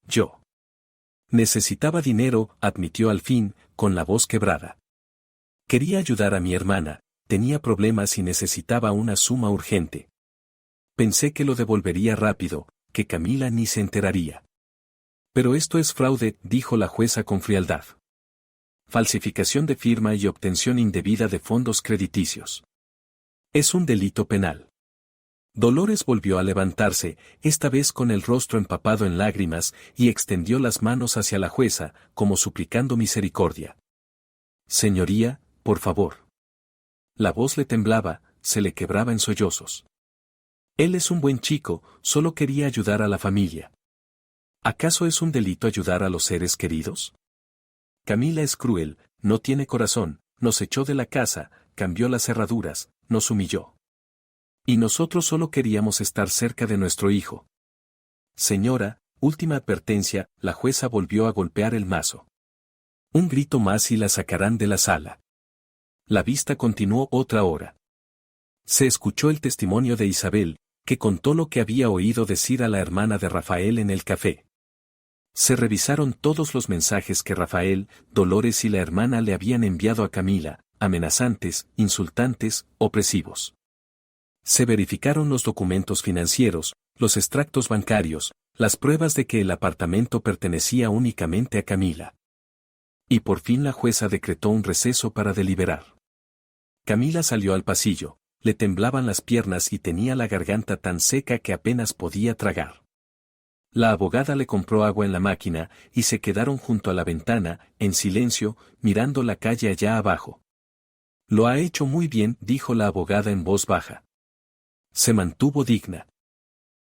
Yo necesitaba dinero», admitió al fin, con la voz quebrada. «Quería ayudar a mi hermana, tenía problemas y necesitaba una suma urgente. Pensé que lo devolvería rápido, que Camila ni se enteraría. Pero esto es fraude», dijo la jueza con frialdad. «Falsificación de firma y obtención indebida de fondos crediticios. Es un delito penal». Dolores volvió a levantarse, esta vez con el rostro empapado en lágrimas, y extendió las manos hacia la jueza, como suplicando misericordia. «Señoría, por favor». La voz le temblaba, se le quebraba en sollozos. «Él es un buen chico, solo quería ayudar a la familia». «¿Acaso es un delito ayudar a los seres queridos?». «Camila es cruel, no tiene corazón, nos echó de la casa, cambió las cerraduras, nos humilló. Y nosotros solo queríamos estar cerca de nuestro hijo». «Señora, última advertencia», la jueza volvió a golpear el mazo. «Un grito más y la sacarán de la sala». La vista continuó otra hora. Se escuchó el testimonio de Isabel, que contó lo que había oído decir a la hermana de Rafael en el café. Se revisaron todos los mensajes que Rafael, Dolores y la hermana le habían enviado a Camila, amenazantes, insultantes, opresivos. Se verificaron los documentos financieros, los extractos bancarios, las pruebas de que el apartamento pertenecía únicamente a Camila. Y por fin la jueza decretó un receso para deliberar. Camila salió al pasillo, le temblaban las piernas y tenía la garganta tan seca que apenas podía tragar. La abogada le compró agua en la máquina y se quedaron junto a la ventana, en silencio, mirando la calle allá abajo. «Lo ha hecho muy bien», dijo la abogada en voz baja. Se mantuvo digna.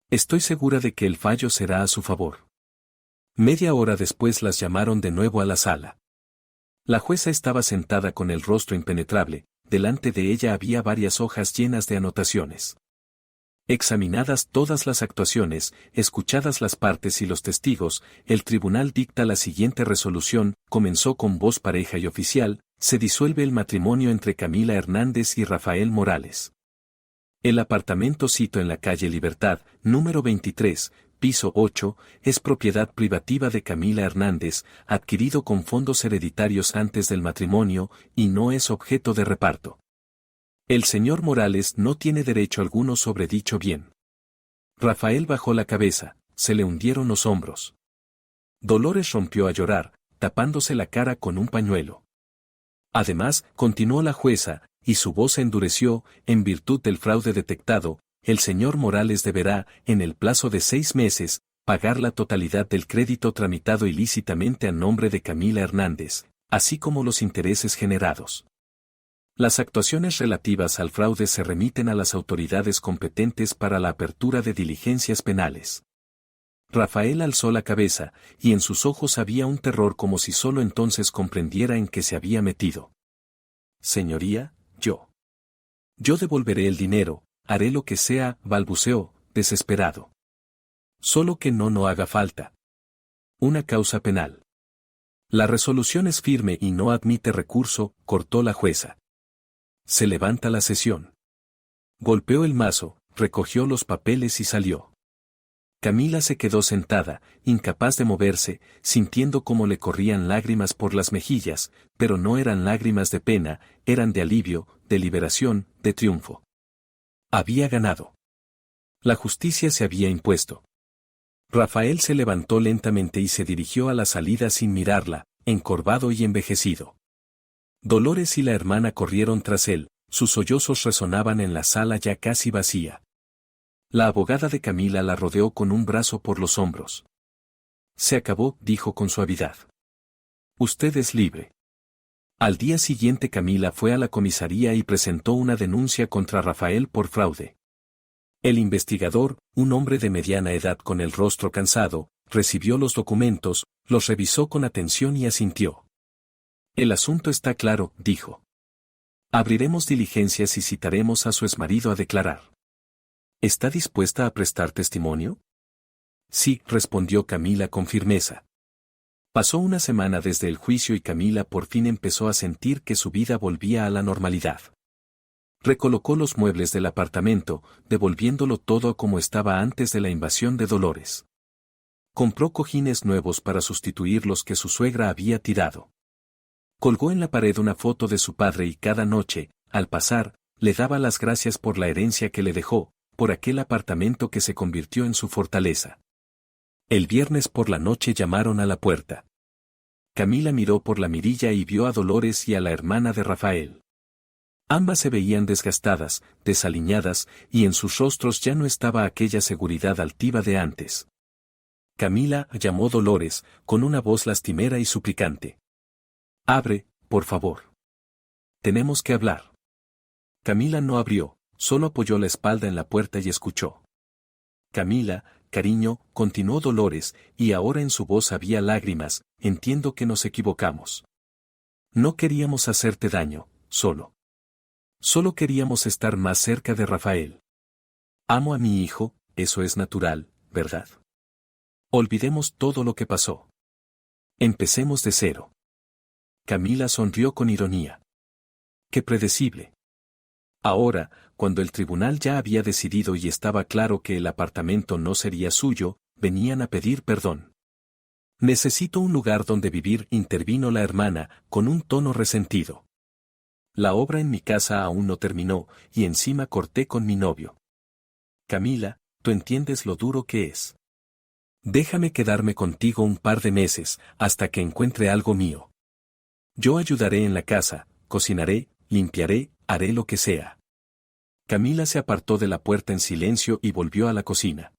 «Estoy segura de que el fallo será a su favor». Media hora después las llamaron de nuevo a la sala. La jueza estaba sentada con el rostro impenetrable, delante de ella había varias hojas llenas de anotaciones. Examinadas todas las actuaciones, escuchadas las partes y los testigos, el tribunal dicta la siguiente resolución, comenzó con voz pareja y oficial, se disuelve el matrimonio entre Camila Hernández y Rafael Morales. El apartamento sito en la calle Libertad, número 23, piso 8, es propiedad privativa de Camila Hernández, adquirido con fondos hereditarios antes del matrimonio, y no es objeto de reparto. El señor Morales no tiene derecho alguno sobre dicho bien. Rafael bajó la cabeza, se le hundieron los hombros. Dolores rompió a llorar, tapándose la cara con un pañuelo. Además, continuó la jueza, y su voz se endureció, en virtud del fraude detectado, el señor Morales deberá, en el plazo de 6 meses, pagar la totalidad del crédito tramitado ilícitamente a nombre de Camila Hernández, así como los intereses generados. Las actuaciones relativas al fraude se remiten a las autoridades competentes para la apertura de diligencias penales. Rafael alzó la cabeza, y en sus ojos había un terror como si solo entonces comprendiera en qué se había metido. Señoría, yo devolveré el dinero, haré lo que sea, balbuceó, desesperado. Solo que no haga falta. Una causa penal. La resolución es firme y no admite recurso, cortó la jueza. Se levanta la sesión. Golpeó el mazo, recogió los papeles y salió. Camila se quedó sentada, incapaz de moverse, sintiendo cómo le corrían lágrimas por las mejillas, pero no eran lágrimas de pena, eran de alivio, de liberación, de triunfo. Había ganado. La justicia se había impuesto. Rafael se levantó lentamente y se dirigió a la salida sin mirarla, encorvado y envejecido. Dolores y la hermana corrieron tras él, sus sollozos resonaban en la sala ya casi vacía. La abogada de Camila la rodeó con un brazo por los hombros. Se acabó, dijo con suavidad. Usted es libre. Al día siguiente Camila fue a la comisaría y presentó una denuncia contra Rafael por fraude. El investigador, un hombre de mediana edad con el rostro cansado, recibió los documentos, los revisó con atención y asintió. El asunto está claro, dijo. Abriremos diligencias y citaremos a su exmarido a declarar. ¿Está dispuesta a prestar testimonio? Sí, respondió Camila con firmeza. Pasó una semana desde el juicio y Camila por fin empezó a sentir que su vida volvía a la normalidad. Recolocó los muebles del apartamento, devolviéndolo todo como estaba antes de la invasión de Dolores. Compró cojines nuevos para sustituir los que su suegra había tirado. Colgó en la pared una foto de su padre y cada noche, al pasar, le daba las gracias por la herencia que le dejó, por aquel apartamento que se convirtió en su fortaleza. El viernes por la noche llamaron a la puerta. Camila miró por la mirilla y vio a Dolores y a la hermana de Rafael. Ambas se veían desgastadas, desaliñadas, y en sus rostros ya no estaba aquella seguridad altiva de antes. Camila llamó Dolores, con una voz lastimera y suplicante. Abre, por favor. Tenemos que hablar. Camila no abrió, solo apoyó la espalda en la puerta y escuchó. Camila, cariño, continuó Dolores, y ahora en su voz había lágrimas, entiendo que nos equivocamos. No queríamos hacerte daño, solo queríamos estar más cerca de Rafael. Amo a mi hijo, eso es natural, ¿verdad? Olvidemos todo lo que pasó. Empecemos de cero. Camila sonrió con ironía. ¡Qué predecible! Ahora, cuando el tribunal ya había decidido y estaba claro que el apartamento no sería suyo, venían a pedir perdón. Necesito un lugar donde vivir, intervino la hermana, con un tono resentido. La obra en mi casa aún no terminó, y encima corté con mi novio. Camila, tú entiendes lo duro que es. Déjame quedarme contigo un par de meses, hasta que encuentre algo mío. Yo ayudaré en la casa, cocinaré, limpiaré, haré lo que sea. Camila se apartó de la puerta en silencio y volvió a la cocina.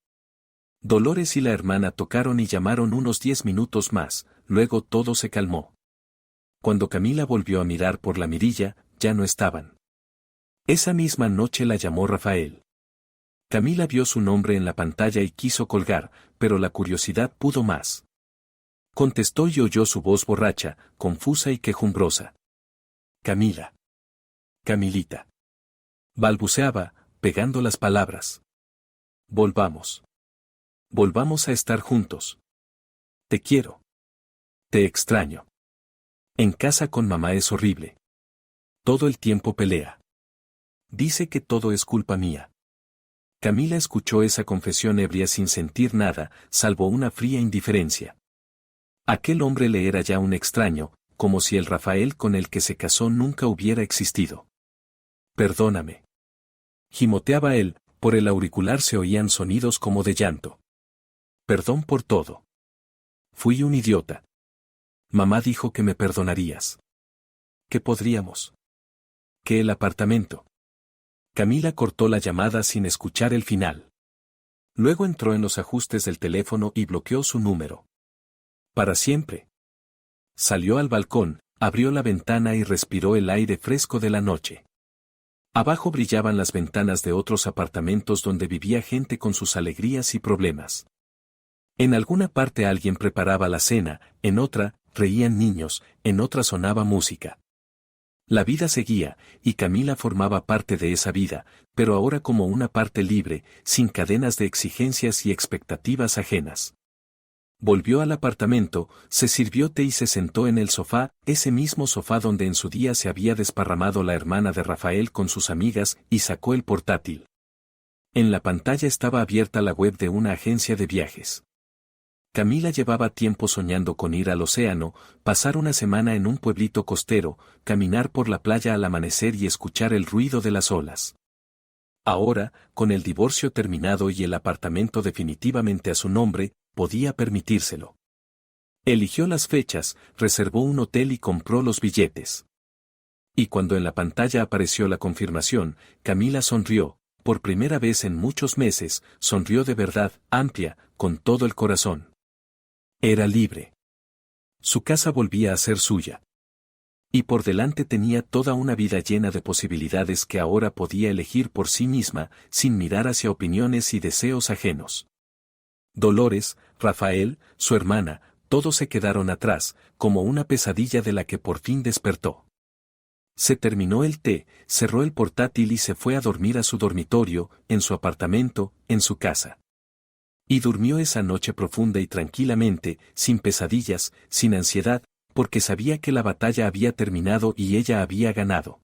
Dolores y la hermana tocaron y llamaron unos 10 minutos más, luego todo se calmó. Cuando Camila volvió a mirar por la mirilla, ya no estaban. Esa misma noche la llamó Rafael. Camila vio su nombre en la pantalla y quiso colgar, pero la curiosidad pudo más. Contestó y oyó su voz borracha, confusa y quejumbrosa. Camila. Camilita. Balbuceaba, pegando las palabras. Volvamos. Volvamos a estar juntos. Te quiero. Te extraño. En casa con mamá es horrible. Todo el tiempo pelea. Dice que todo es culpa mía. Camila escuchó esa confesión ebria sin sentir nada, salvo una fría indiferencia. Aquel hombre le era ya un extraño, como si el Rafael con el que se casó nunca hubiera existido. Perdóname. Gimoteaba él, por el auricular se oían sonidos como de llanto. Perdón por todo. Fui un idiota. Mamá dijo que me perdonarías. ¿Qué podríamos? ¿Qué el apartamento? Camila cortó la llamada sin escuchar el final. Luego entró en los ajustes del teléfono y bloqueó su número. Para siempre. Salió al balcón, abrió la ventana y respiró el aire fresco de la noche. Abajo brillaban las ventanas de otros apartamentos donde vivía gente con sus alegrías y problemas. En alguna parte alguien preparaba la cena, en otra, reían niños, en otra sonaba música. La vida seguía, y Camila formaba parte de esa vida, pero ahora como una parte libre, sin cadenas de exigencias y expectativas ajenas. Volvió al apartamento, se sirvió té y se sentó en el sofá, ese mismo sofá donde en su día se había desparramado la hermana de Rafael con sus amigas, y sacó el portátil. En la pantalla estaba abierta la web de una agencia de viajes. Camila llevaba tiempo soñando con ir al océano, pasar una semana en un pueblito costero, caminar por la playa al amanecer y escuchar el ruido de las olas. Ahora, con el divorcio terminado y el apartamento definitivamente a su nombre, podía permitírselo. Eligió las fechas, reservó un hotel y compró los billetes. Y cuando en la pantalla apareció la confirmación, Camila sonrió, por primera vez en muchos meses, sonrió de verdad, amplia, con todo el corazón. Era libre. Su casa volvía a ser suya. Y por delante tenía toda una vida llena de posibilidades que ahora podía elegir por sí misma, sin mirar hacia opiniones y deseos ajenos. Dolores, Rafael, su hermana, todos se quedaron atrás, como una pesadilla de la que por fin despertó. Se terminó el té, cerró el portátil y se fue a dormir a su dormitorio, en su apartamento, en su casa. Y durmió esa noche profunda y tranquilamente, sin pesadillas, sin ansiedad, porque sabía que la batalla había terminado y ella había ganado.